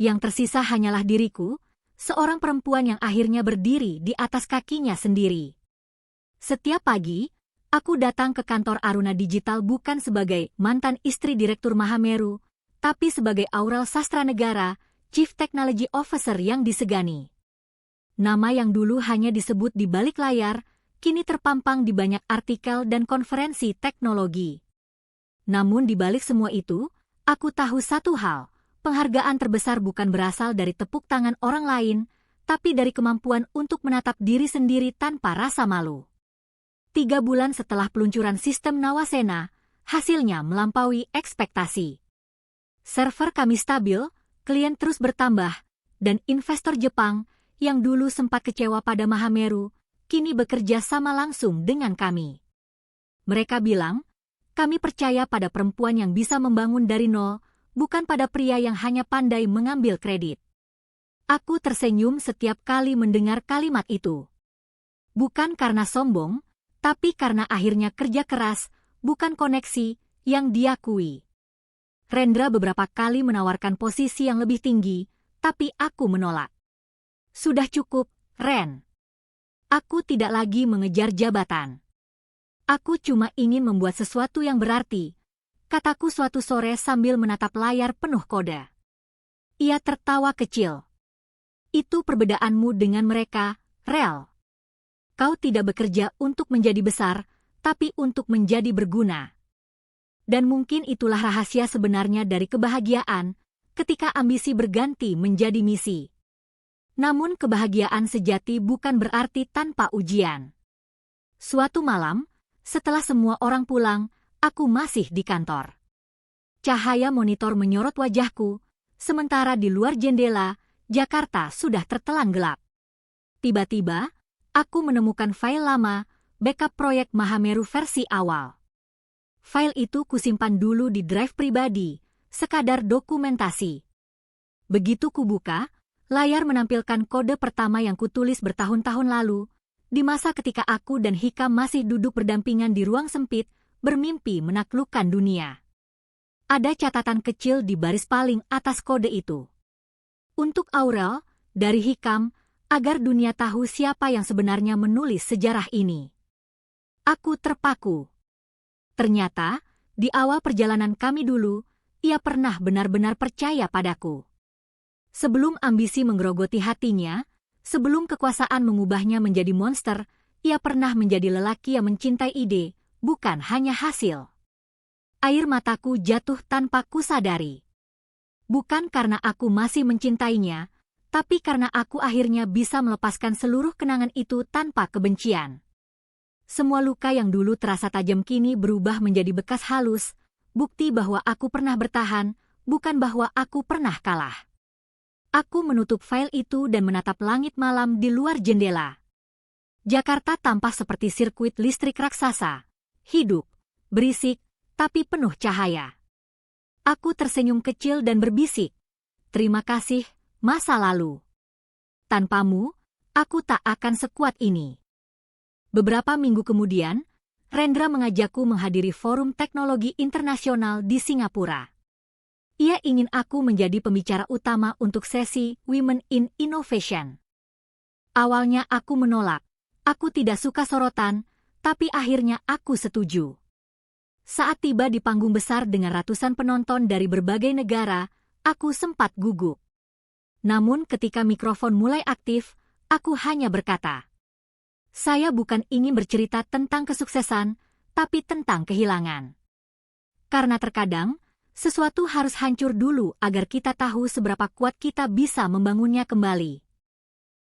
Yang tersisa hanyalah diriku, seorang perempuan yang akhirnya berdiri di atas kakinya sendiri. Setiap pagi, aku datang ke kantor Aruna Digital bukan sebagai mantan istri direktur Mahameru, tapi sebagai Aurel Sastranegara, Chief Technology Officer yang disegani. Nama yang dulu hanya disebut di balik layar, kini terpampang di banyak artikel dan konferensi teknologi. Namun di balik semua itu, aku tahu satu hal, penghargaan terbesar bukan berasal dari tepuk tangan orang lain, tapi dari kemampuan untuk menatap diri sendiri tanpa rasa malu. 3 bulan setelah peluncuran sistem Nawasena, hasilnya melampaui ekspektasi. Server kami stabil, klien terus bertambah, dan investor Jepang, yang dulu sempat kecewa pada Mahameru, kini bekerja sama langsung dengan kami. Mereka bilang, kami percaya pada perempuan yang bisa membangun dari nol, bukan pada pria yang hanya pandai mengambil kredit. Aku tersenyum setiap kali mendengar kalimat itu. Bukan karena sombong, tapi karena akhirnya kerja keras, bukan koneksi, yang diakui. Rendra beberapa kali menawarkan posisi yang lebih tinggi, tapi aku menolak. Sudah cukup, Ren. Aku tidak lagi mengejar jabatan. Aku cuma ingin membuat sesuatu yang berarti, kataku suatu sore sambil menatap layar penuh kode. Ia tertawa kecil. Itu perbedaanmu dengan mereka, Rel. Kau tidak bekerja untuk menjadi besar, tapi untuk menjadi berguna. Dan mungkin itulah rahasia sebenarnya dari kebahagiaan, ketika ambisi berganti menjadi misi. Namun kebahagiaan sejati bukan berarti tanpa ujian. Suatu malam, setelah semua orang pulang, aku masih di kantor. Cahaya monitor menyorot wajahku, sementara di luar jendela, Jakarta sudah tertelan gelap. Tiba-tiba, aku menemukan file lama, backup proyek Mahameru versi awal. File itu kusimpan dulu di drive pribadi, sekadar dokumentasi. Begitu kubuka, layar menampilkan kode pertama yang kutulis bertahun-tahun lalu, di masa ketika aku dan Hikam masih duduk berdampingan di ruang sempit, bermimpi menaklukkan dunia. Ada catatan kecil di baris paling atas kode itu. Untuk Aurel, dari Hikam, agar dunia tahu siapa yang sebenarnya menulis sejarah ini. Aku terpaku. Ternyata, di awal perjalanan kami dulu, ia pernah benar-benar percaya padaku. Sebelum ambisi menggerogoti hatinya, sebelum kekuasaan mengubahnya menjadi monster, ia pernah menjadi lelaki yang mencintai ide, bukan hanya hasil. Air mataku jatuh tanpa kusadari. Bukan karena aku masih mencintainya, tapi karena aku akhirnya bisa melepaskan seluruh kenangan itu tanpa kebencian. Semua luka yang dulu terasa tajam kini berubah menjadi bekas halus, bukti bahwa aku pernah bertahan, bukan bahwa aku pernah kalah. Aku menutup file itu dan menatap langit malam di luar jendela. Jakarta tampak seperti sirkuit listrik raksasa, hidup, berisik, tapi penuh cahaya. Aku tersenyum kecil dan berbisik, "Terima kasih, masa lalu. Tanpamu, aku tak akan sekuat ini." Beberapa minggu kemudian, Rendra mengajakku menghadiri forum teknologi internasional di Singapura. Ia ingin aku menjadi pembicara utama untuk sesi Women in Innovation. Awalnya aku menolak, aku tidak suka sorotan, tapi akhirnya aku setuju. Saat tiba di panggung besar dengan ratusan penonton dari berbagai negara, aku sempat gugup. Namun ketika mikrofon mulai aktif, aku hanya berkata, "Saya bukan ingin bercerita tentang kesuksesan, tapi tentang kehilangan." Karena terkadang, sesuatu harus hancur dulu agar kita tahu seberapa kuat kita bisa membangunnya kembali.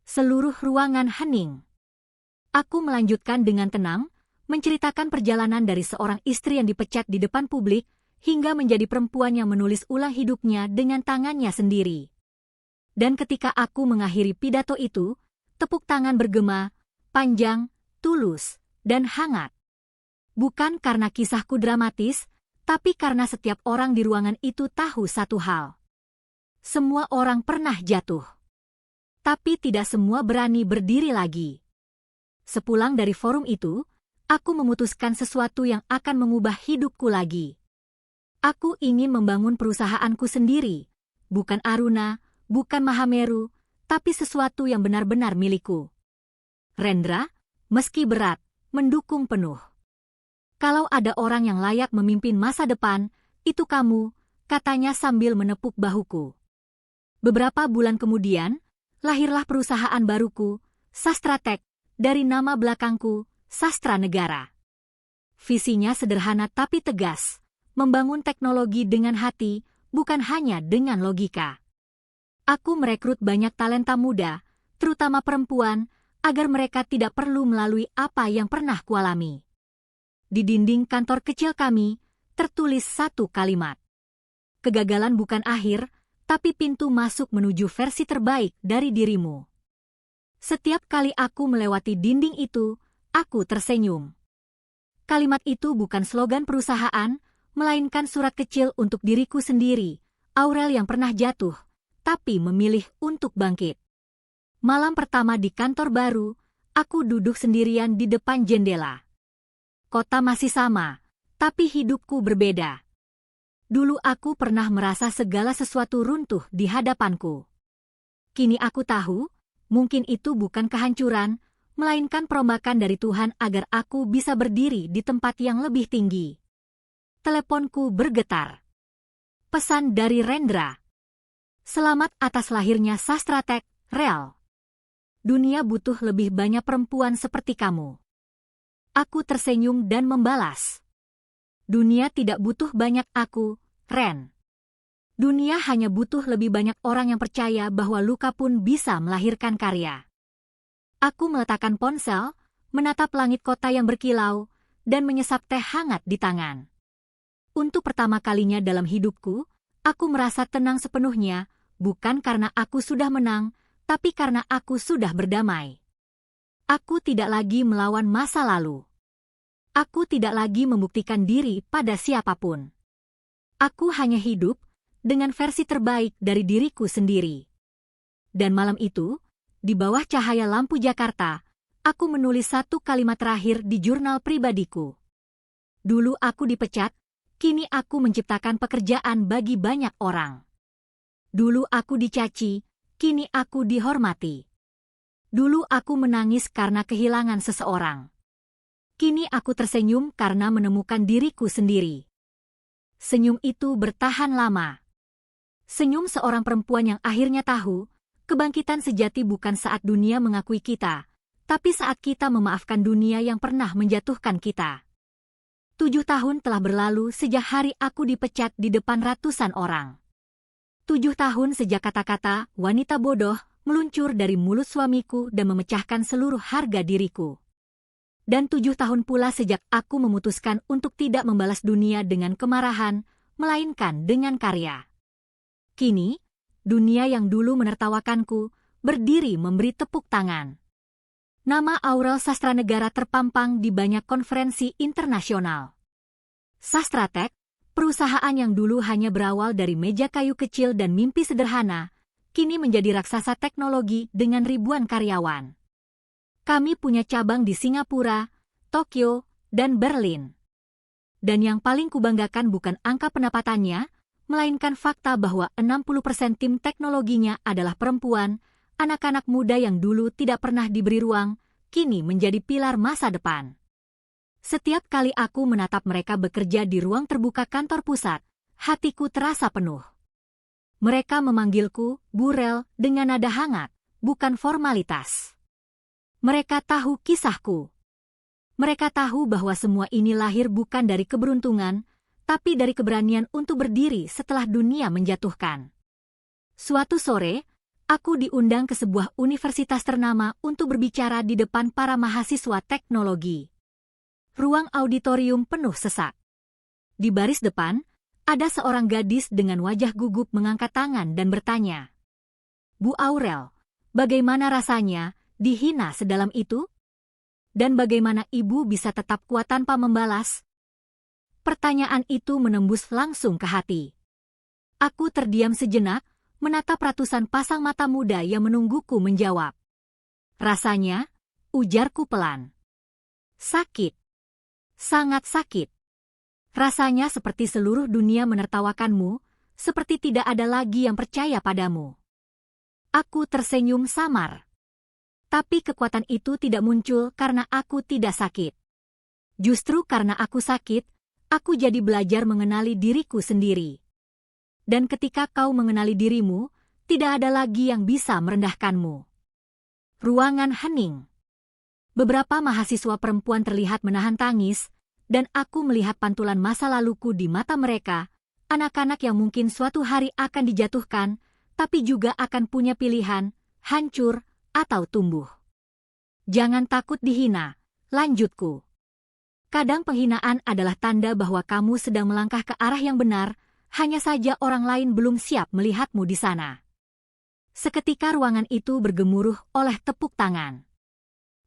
Seluruh ruangan hening. Aku melanjutkan dengan tenang, menceritakan perjalanan dari seorang istri yang dipecat di depan publik, hingga menjadi perempuan yang menulis ulang hidupnya dengan tangannya sendiri. Dan ketika aku mengakhiri pidato itu, tepuk tangan bergema, panjang, tulus, dan hangat. Bukan karena kisahku dramatis, tapi karena setiap orang di ruangan itu tahu satu hal. Semua orang pernah jatuh. Tapi tidak semua berani berdiri lagi. Sepulang dari forum itu, aku memutuskan sesuatu yang akan mengubah hidupku lagi. Aku ingin membangun perusahaanku sendiri, bukan Aruna, bukan Mahameru, tapi sesuatu yang benar-benar milikku. Rendra, meski berat, mendukung penuh. "Kalau ada orang yang layak memimpin masa depan, itu kamu," katanya sambil menepuk bahuku. Beberapa bulan kemudian, lahirlah perusahaan baruku, Sastratek, dari nama belakangku, Sastra Negara. Visinya sederhana tapi tegas, membangun teknologi dengan hati, bukan hanya dengan logika. Aku merekrut banyak talenta muda, terutama perempuan, agar mereka tidak perlu melalui apa yang pernah kualami. Di dinding kantor kecil kami, tertulis satu kalimat. "Kegagalan bukan akhir, tapi pintu masuk menuju versi terbaik dari dirimu." Setiap kali aku melewati dinding itu, aku tersenyum. Kalimat itu bukan slogan perusahaan, melainkan surat kecil untuk diriku sendiri, Aurel yang pernah jatuh, tapi memilih untuk bangkit. Malam pertama di kantor baru, aku duduk sendirian di depan jendela. Kota masih sama, tapi hidupku berbeda. Dulu aku pernah merasa segala sesuatu runtuh di hadapanku. Kini aku tahu, mungkin itu bukan kehancuran, melainkan perombakan dari Tuhan agar aku bisa berdiri di tempat yang lebih tinggi. Teleponku bergetar. Pesan dari Rendra. "Selamat atas lahirnya Sastratek, Rel. Dunia butuh lebih banyak perempuan seperti kamu." Aku tersenyum dan membalas. "Dunia tidak butuh banyak aku, Ren. Dunia hanya butuh lebih banyak orang yang percaya bahwa luka pun bisa melahirkan karya." Aku meletakkan ponsel, menatap langit kota yang berkilau, dan menyesap teh hangat di tangan. Untuk pertama kalinya dalam hidupku, aku merasa tenang sepenuhnya, bukan karena aku sudah menang, tapi karena aku sudah berdamai. Aku tidak lagi melawan masa lalu. Aku tidak lagi membuktikan diri pada siapapun. Aku hanya hidup dengan versi terbaik dari diriku sendiri. Dan malam itu, di bawah cahaya lampu Jakarta, aku menulis satu kalimat terakhir di jurnal pribadiku. Dulu aku dipecat, kini aku menciptakan pekerjaan bagi banyak orang. Dulu aku dicaci, kini aku dihormati. Dulu aku menangis karena kehilangan seseorang. Kini aku tersenyum karena menemukan diriku sendiri. Senyum itu bertahan lama. Senyum seorang perempuan yang akhirnya tahu, kebangkitan sejati bukan saat dunia mengakui kita, tapi saat kita memaafkan dunia yang pernah menjatuhkan kita. 7 tahun telah berlalu sejak hari aku dipecat di depan ratusan orang. 7 tahun sejak kata-kata wanita bodoh meluncur dari mulut suamiku dan memecahkan seluruh harga diriku. Dan 7 tahun pula sejak aku memutuskan untuk tidak membalas dunia dengan kemarahan, melainkan dengan karya. Kini, dunia yang dulu menertawakanku, berdiri memberi tepuk tangan. Nama Aurel Sastranegara terpampang di banyak konferensi internasional. Sastratek, perusahaan yang dulu hanya berawal dari meja kayu kecil dan mimpi sederhana, kini menjadi raksasa teknologi dengan ribuan karyawan. Kami punya cabang di Singapura, Tokyo, dan Berlin. Dan yang paling kubanggakan bukan angka pendapatannya, melainkan fakta bahwa 60% tim teknologinya adalah perempuan. Anak-anak muda yang dulu tidak pernah diberi ruang, kini menjadi pilar masa depan. Setiap kali aku menatap mereka bekerja di ruang terbuka kantor pusat, hatiku terasa penuh. Mereka memanggilku Burel dengan nada hangat, bukan formalitas. Mereka tahu kisahku. Mereka tahu bahwa semua ini lahir bukan dari keberuntungan, tapi dari keberanian untuk berdiri setelah dunia menjatuhkan. Suatu sore, aku diundang ke sebuah universitas ternama untuk berbicara di depan para mahasiswa teknologi. Ruang auditorium penuh sesak. Di baris depan, ada seorang gadis dengan wajah gugup mengangkat tangan dan bertanya, "Bu Aurel, bagaimana rasanya dihina sedalam itu? Dan bagaimana ibu bisa tetap kuat tanpa membalas?" Pertanyaan itu menembus langsung ke hati. Aku terdiam sejenak, menatap ratusan pasang mata muda yang menungguku menjawab. Rasanya, ujarku pelan. Sakit. Sangat sakit. Rasanya seperti seluruh dunia menertawakanmu, seperti tidak ada lagi yang percaya padamu. Aku tersenyum samar. Tapi kekuatan itu tidak muncul karena aku tidak sakit. Justru karena aku sakit, aku jadi belajar mengenali diriku sendiri. Dan ketika kau mengenali dirimu, tidak ada lagi yang bisa merendahkanmu. Ruangan hening. Beberapa mahasiswa perempuan terlihat menahan tangis, dan aku melihat pantulan masa laluku di mata mereka, anak-anak yang mungkin suatu hari akan dijatuhkan, tapi juga akan punya pilihan, hancur, atau tumbuh. Jangan takut dihina, lanjutku. Kadang penghinaan adalah tanda bahwa kamu sedang melangkah ke arah yang benar, hanya saja orang lain belum siap melihatmu di sana. Seketika ruangan itu bergemuruh oleh tepuk tangan.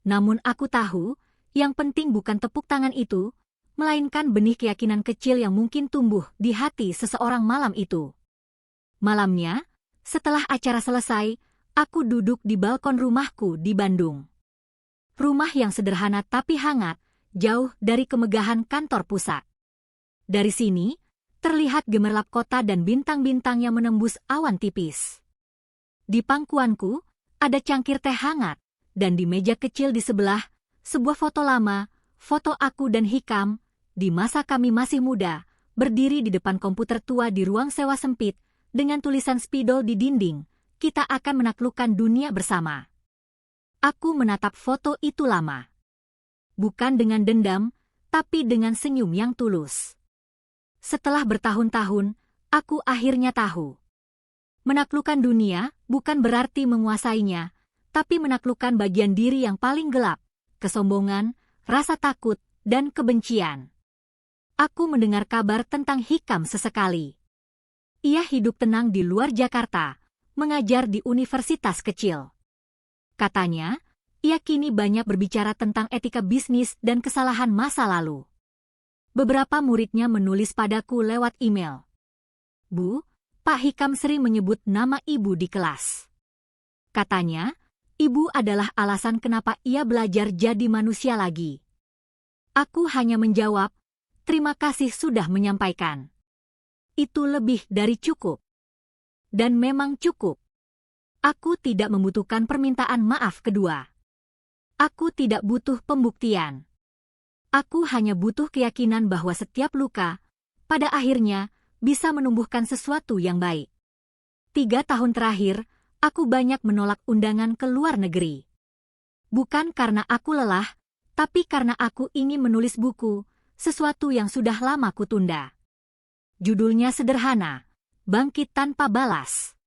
Namun aku tahu, yang penting bukan tepuk tangan itu, melainkan benih keyakinan kecil yang mungkin tumbuh di hati seseorang malam itu. Malamnya, setelah acara selesai, aku duduk di balkon rumahku di Bandung. Rumah yang sederhana tapi hangat, jauh dari kemegahan kantor pusat. Dari sini, terlihat gemerlap kota dan bintang-bintang yang menembus awan tipis. Di pangkuanku, ada cangkir teh hangat, dan di meja kecil di sebelah, sebuah foto lama, foto aku dan Hikam, di masa kami masih muda, berdiri di depan komputer tua di ruang sewa sempit, dengan tulisan spidol di dinding, "Kita akan menaklukkan dunia bersama." Aku menatap foto itu lama. Bukan dengan dendam, tapi dengan senyum yang tulus. Setelah bertahun-tahun, aku akhirnya tahu. Menaklukkan dunia bukan berarti menguasainya, tapi menaklukkan bagian diri yang paling gelap, kesombongan, rasa takut, dan kebencian. Aku mendengar kabar tentang Hikam sesekali. Ia hidup tenang di luar Jakarta, mengajar di universitas kecil. Katanya, ia kini banyak berbicara tentang etika bisnis dan kesalahan masa lalu. Beberapa muridnya menulis padaku lewat email. Bu, Pak Hikam sering menyebut nama ibu di kelas. Katanya, ibu adalah alasan kenapa ia belajar jadi manusia lagi. Aku hanya menjawab, terima kasih sudah menyampaikan. Itu lebih dari cukup. Dan memang cukup. Aku tidak membutuhkan permintaan maaf kedua. Aku tidak butuh pembuktian. Aku hanya butuh keyakinan bahwa setiap luka, pada akhirnya, bisa menumbuhkan sesuatu yang baik. 3 tahun terakhir, aku banyak menolak undangan ke luar negeri. Bukan karena aku lelah, tapi karena aku ingin menulis buku, sesuatu yang sudah lama kutunda. Judulnya sederhana, Bangkit Tanpa Balas.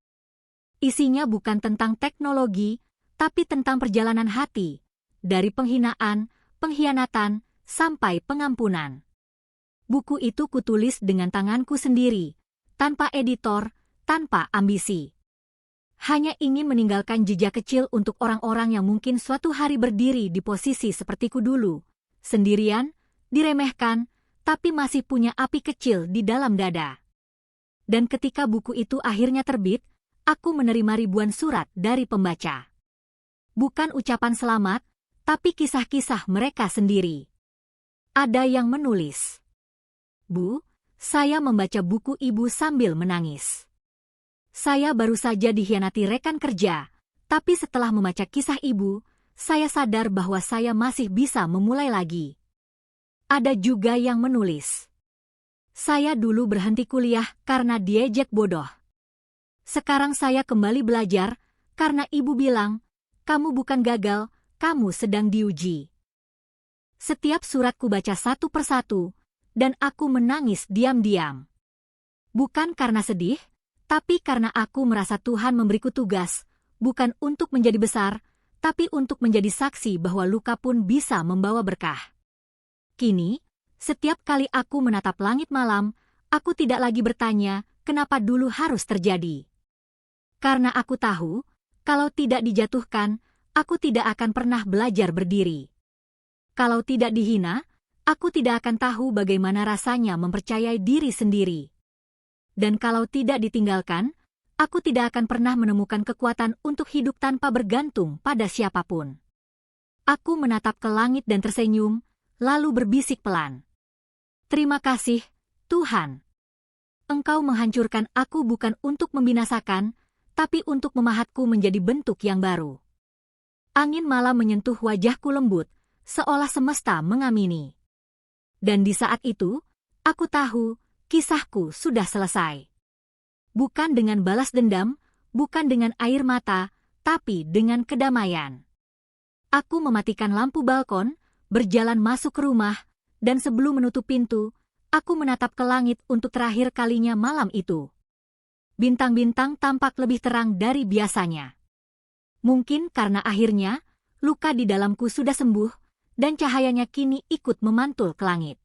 Isinya bukan tentang teknologi, tapi tentang perjalanan hati, dari penghinaan, pengkhianatan, sampai pengampunan. Buku itu kutulis dengan tanganku sendiri, tanpa editor, tanpa ambisi. Hanya ingin meninggalkan jejak kecil untuk orang-orang yang mungkin suatu hari berdiri di posisi sepertiku dulu, sendirian, diremehkan, tapi masih punya api kecil di dalam dada. Dan ketika buku itu akhirnya terbit, aku menerima ribuan surat dari pembaca. Bukan ucapan selamat, tapi kisah-kisah mereka sendiri. Ada yang menulis, Bu, saya membaca buku ibu sambil menangis. Saya baru saja dikhianati rekan kerja, tapi setelah membaca kisah ibu, saya sadar bahwa saya masih bisa memulai lagi. Ada juga yang menulis, saya dulu berhenti kuliah karena diejek bodoh. Sekarang saya kembali belajar karena ibu bilang, kamu bukan gagal, kamu sedang diuji. Setiap surat kubaca satu persatu, dan aku menangis diam-diam. Bukan karena sedih, tapi karena aku merasa Tuhan memberiku tugas, bukan untuk menjadi besar, tapi untuk menjadi saksi bahwa luka pun bisa membawa berkah. Kini, setiap kali aku menatap langit malam, aku tidak lagi bertanya, kenapa dulu harus terjadi. Karena aku tahu, kalau tidak dijatuhkan, aku tidak akan pernah belajar berdiri. Kalau tidak dihina, aku tidak akan tahu bagaimana rasanya mempercayai diri sendiri. Dan kalau tidak ditinggalkan, aku tidak akan pernah menemukan kekuatan untuk hidup tanpa bergantung pada siapapun. Aku menatap ke langit dan tersenyum, lalu berbisik pelan. Terima kasih, Tuhan. Engkau menghancurkan aku bukan untuk membinasakan, tapi untuk memahatku menjadi bentuk yang baru. Angin malam menyentuh wajahku lembut, seolah semesta mengamini. Dan di saat itu, aku tahu, kisahku sudah selesai. Bukan dengan balas dendam, bukan dengan air mata, tapi dengan kedamaian. Aku mematikan lampu balkon, berjalan masuk ke rumah, dan sebelum menutup pintu, aku menatap ke langit untuk terakhir kalinya malam itu. Bintang-bintang tampak lebih terang dari biasanya. Mungkin karena akhirnya, luka di dalamku sudah sembuh, dan cahayanya kini ikut memantul ke langit.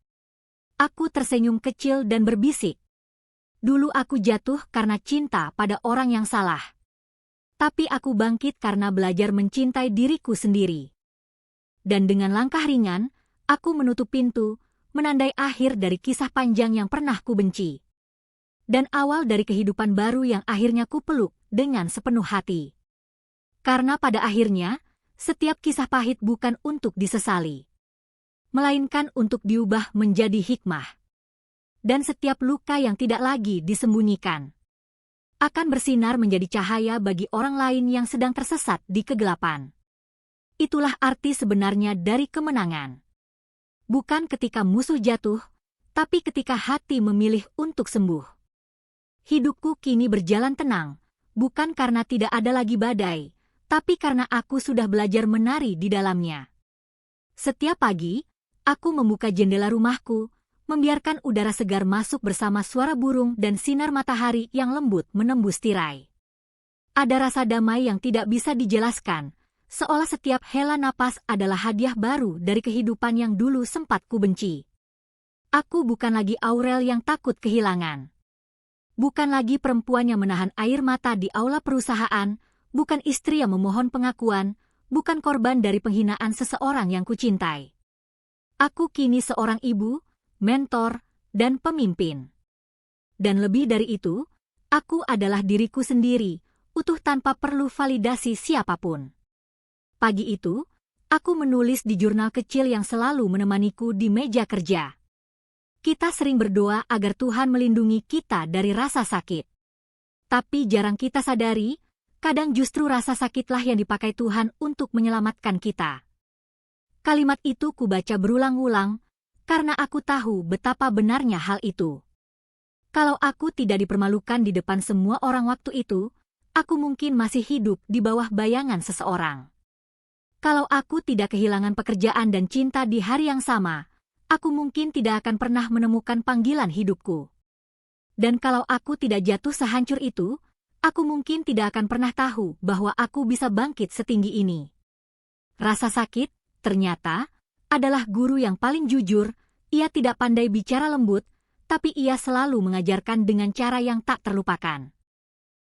Aku tersenyum kecil dan berbisik. Dulu aku jatuh karena cinta pada orang yang salah. Tapi aku bangkit karena belajar mencintai diriku sendiri. Dan dengan langkah ringan, aku menutup pintu, menandai akhir dari kisah panjang yang pernah ku benci. Dan awal dari kehidupan baru yang akhirnya ku peluk dengan sepenuh hati. Karena pada akhirnya, setiap kisah pahit bukan untuk disesali, melainkan untuk diubah menjadi hikmah. Dan setiap luka yang tidak lagi disembunyikan akan bersinar menjadi cahaya bagi orang lain yang sedang tersesat di kegelapan. Itulah arti sebenarnya dari kemenangan. Bukan ketika musuh jatuh, tapi ketika hati memilih untuk sembuh. Hidupku kini berjalan tenang, bukan karena tidak ada lagi badai, tapi karena aku sudah belajar menari di dalamnya. Setiap pagi, aku membuka jendela rumahku, membiarkan udara segar masuk bersama suara burung dan sinar matahari yang lembut menembus tirai. Ada rasa damai yang tidak bisa dijelaskan, seolah setiap hela napas adalah hadiah baru dari kehidupan yang dulu sempat kubenci. Aku bukan lagi Aurel yang takut kehilangan. Bukan lagi perempuan yang menahan air mata di aula perusahaan, bukan istri yang memohon pengakuan, bukan korban dari penghinaan seseorang yang kucintai. Aku kini seorang ibu, mentor, dan pemimpin. Dan lebih dari itu, aku adalah diriku sendiri, utuh tanpa perlu validasi siapapun. Pagi itu, aku menulis di jurnal kecil yang selalu menemaniku di meja kerja. Kita sering berdoa agar Tuhan melindungi kita dari rasa sakit. Tapi jarang kita sadari, kadang justru rasa sakitlah yang dipakai Tuhan untuk menyelamatkan kita. Kalimat itu kubaca berulang-ulang, karena aku tahu betapa benarnya hal itu. Kalau aku tidak dipermalukan di depan semua orang waktu itu, aku mungkin masih hidup di bawah bayangan seseorang. Kalau aku tidak kehilangan pekerjaan dan cinta di hari yang sama, aku mungkin tidak akan pernah menemukan panggilan hidupku. Dan kalau aku tidak jatuh sehancur itu, aku mungkin tidak akan pernah tahu bahwa aku bisa bangkit setinggi ini. Rasa sakit, ternyata, adalah guru yang paling jujur. Ia tidak pandai bicara lembut, tapi ia selalu mengajarkan dengan cara yang tak terlupakan.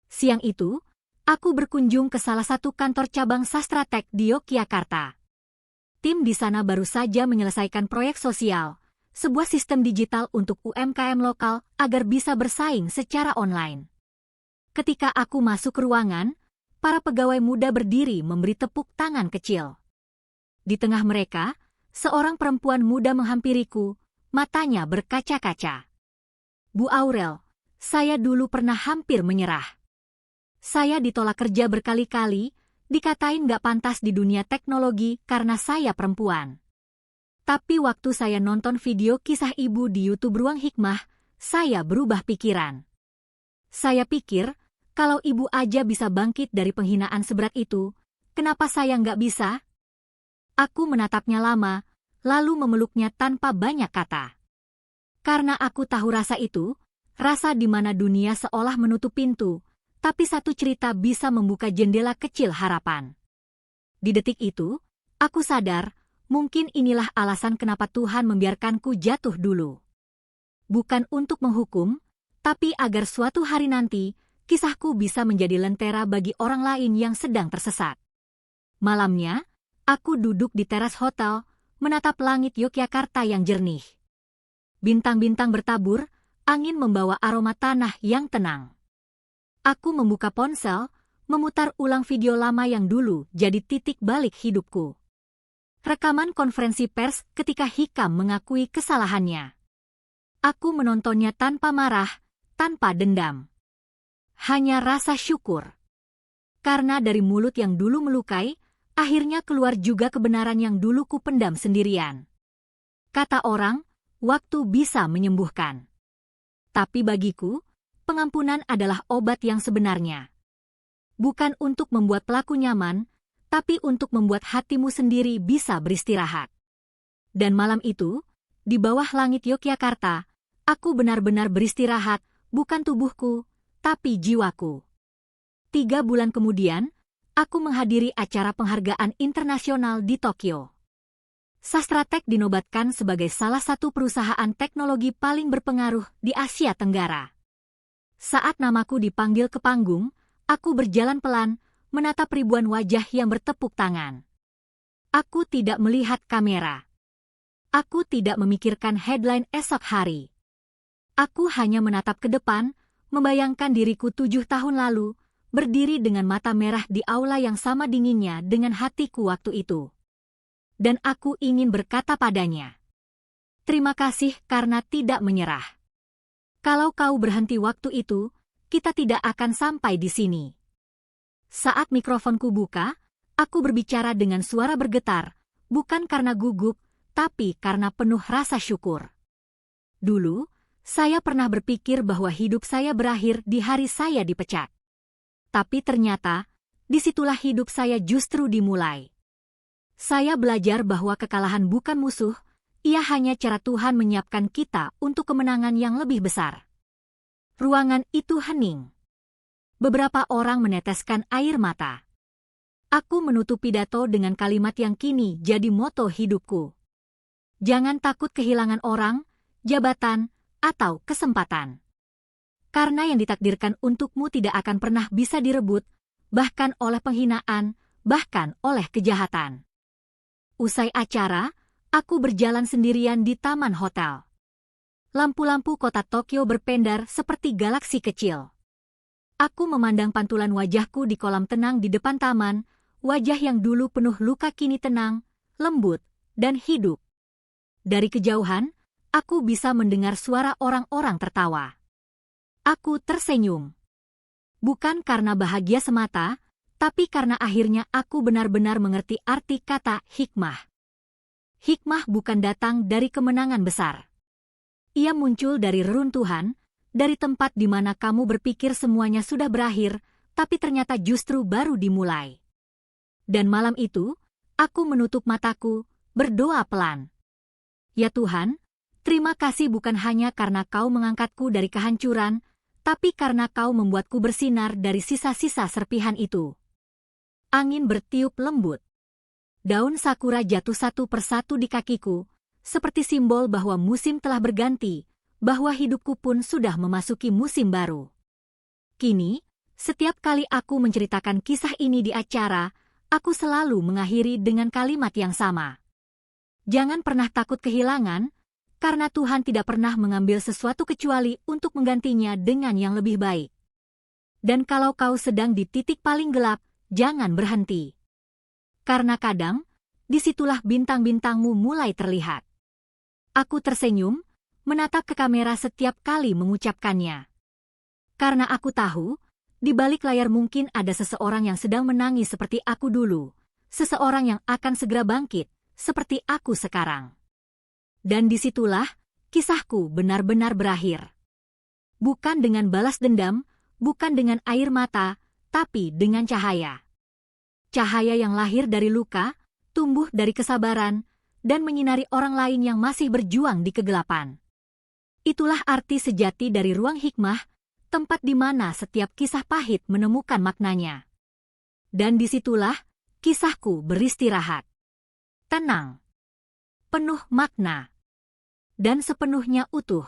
Siang itu, aku berkunjung ke salah satu kantor cabang Sastra Tech di Yogyakarta. Tim di sana baru saja menyelesaikan proyek sosial, sebuah sistem digital untuk UMKM lokal agar bisa bersaing secara online. Ketika aku masuk ke ruangan, para pegawai muda berdiri memberi tepuk tangan kecil. Di tengah mereka, seorang perempuan muda menghampiriku, matanya berkaca-kaca. Bu Aurel, saya dulu pernah hampir menyerah. Saya ditolak kerja berkali-kali, dikatain gak pantas di dunia teknologi karena saya perempuan. Tapi waktu saya nonton video kisah ibu di YouTube Ruang Hikmah, saya berubah pikiran. Saya pikir, kalau ibu aja bisa bangkit dari penghinaan seberat itu, kenapa saya nggak bisa? Aku menatapnya lama, lalu memeluknya tanpa banyak kata. Karena aku tahu rasa itu, rasa di mana dunia seolah menutup pintu, tapi satu cerita bisa membuka jendela kecil harapan. Di detik itu, aku sadar, mungkin inilah alasan kenapa Tuhan membiarkanku jatuh dulu. Bukan untuk menghukum, tapi agar suatu hari nanti, kisahku bisa menjadi lentera bagi orang lain yang sedang tersesat. Malamnya, aku duduk di teras hotel, menatap langit Yogyakarta yang jernih. Bintang-bintang bertabur, angin membawa aroma tanah yang tenang. Aku membuka ponsel, memutar ulang video lama yang dulu jadi titik balik hidupku. Rekaman konferensi pers ketika Hikam mengakui kesalahannya. Aku menontonnya tanpa marah, tanpa dendam. Hanya rasa syukur. Karena dari mulut yang dulu melukai, akhirnya keluar juga kebenaran yang dulu kupendam sendirian. Kata orang, waktu bisa menyembuhkan. Tapi bagiku, pengampunan adalah obat yang sebenarnya. Bukan untuk membuat pelaku nyaman, tapi untuk membuat hatimu sendiri bisa beristirahat. Dan malam itu, di bawah langit Yogyakarta, aku benar-benar beristirahat, bukan tubuhku, tapi jiwaku. 3 bulan kemudian, aku menghadiri acara penghargaan internasional di Tokyo. Sastra Tech dinobatkan sebagai salah satu perusahaan teknologi paling berpengaruh di Asia Tenggara. Saat namaku dipanggil ke panggung, aku berjalan pelan, menatap ribuan wajah yang bertepuk tangan. Aku tidak melihat kamera. Aku tidak memikirkan headline esok hari. Aku hanya menatap ke depan, membayangkan diriku 7 tahun lalu, berdiri dengan mata merah di aula yang sama dinginnya dengan hatiku waktu itu. Dan aku ingin berkata padanya, terima kasih karena tidak menyerah. Kalau kau berhenti waktu itu, kita tidak akan sampai di sini. Saat mikrofonku buka, aku berbicara dengan suara bergetar, bukan karena gugup, tapi karena penuh rasa syukur. Dulu, saya pernah berpikir bahwa hidup saya berakhir di hari saya dipecat. Tapi ternyata, disitulah hidup saya justru dimulai. Saya belajar bahwa kekalahan bukan musuh, ia hanya cara Tuhan menyiapkan kita untuk kemenangan yang lebih besar. Ruangan itu hening. Beberapa orang meneteskan air mata. Aku menutup pidato dengan kalimat yang kini jadi moto hidupku. Jangan takut kehilangan orang, jabatan, atau kesempatan. Karena yang ditakdirkan untukmu tidak akan pernah bisa direbut, bahkan oleh penghinaan, bahkan oleh kejahatan. Usai acara, aku berjalan sendirian di taman hotel. Lampu-lampu kota Tokyo berpendar seperti galaksi kecil. Aku memandang pantulan wajahku di kolam tenang di depan taman, wajah yang dulu penuh luka kini tenang, lembut, dan hidup. Dari kejauhan, aku bisa mendengar suara orang-orang tertawa. Aku tersenyum. Bukan karena bahagia semata, tapi karena akhirnya aku benar-benar mengerti arti kata hikmah. Hikmah bukan datang dari kemenangan besar. Ia muncul dari reruntuhan, dari tempat di mana kamu berpikir semuanya sudah berakhir, tapi ternyata justru baru dimulai. Dan malam itu, aku menutup mataku, berdoa pelan. Ya Tuhan, terima kasih bukan hanya karena Kau mengangkatku dari kehancuran, tapi karena Kau membuatku bersinar dari sisa-sisa serpihan itu. Angin bertiup lembut. Daun sakura jatuh satu persatu di kakiku, seperti simbol bahwa musim telah berganti, bahwa hidupku pun sudah memasuki musim baru. Kini, setiap kali aku menceritakan kisah ini di acara, aku selalu mengakhiri dengan kalimat yang sama. Jangan pernah takut kehilangan, karena Tuhan tidak pernah mengambil sesuatu kecuali untuk menggantinya dengan yang lebih baik. Dan kalau kau sedang di titik paling gelap, jangan berhenti. Karena kadang, disitulah bintang-bintangmu mulai terlihat. Aku tersenyum, menatap ke kamera setiap kali mengucapkannya. Karena aku tahu, di balik layar mungkin ada seseorang yang sedang menangis seperti aku dulu, seseorang yang akan segera bangkit, seperti aku sekarang. Dan disitulah, kisahku benar-benar berakhir. Bukan dengan balas dendam, bukan dengan air mata, tapi dengan cahaya. Cahaya yang lahir dari luka, tumbuh dari kesabaran, dan menyinari orang lain yang masih berjuang di kegelapan. Itulah arti sejati dari ruang hikmah, tempat di mana setiap kisah pahit menemukan maknanya. Dan disitulah, kisahku beristirahat. Tenang. Penuh makna. Dan sepenuhnya utuh.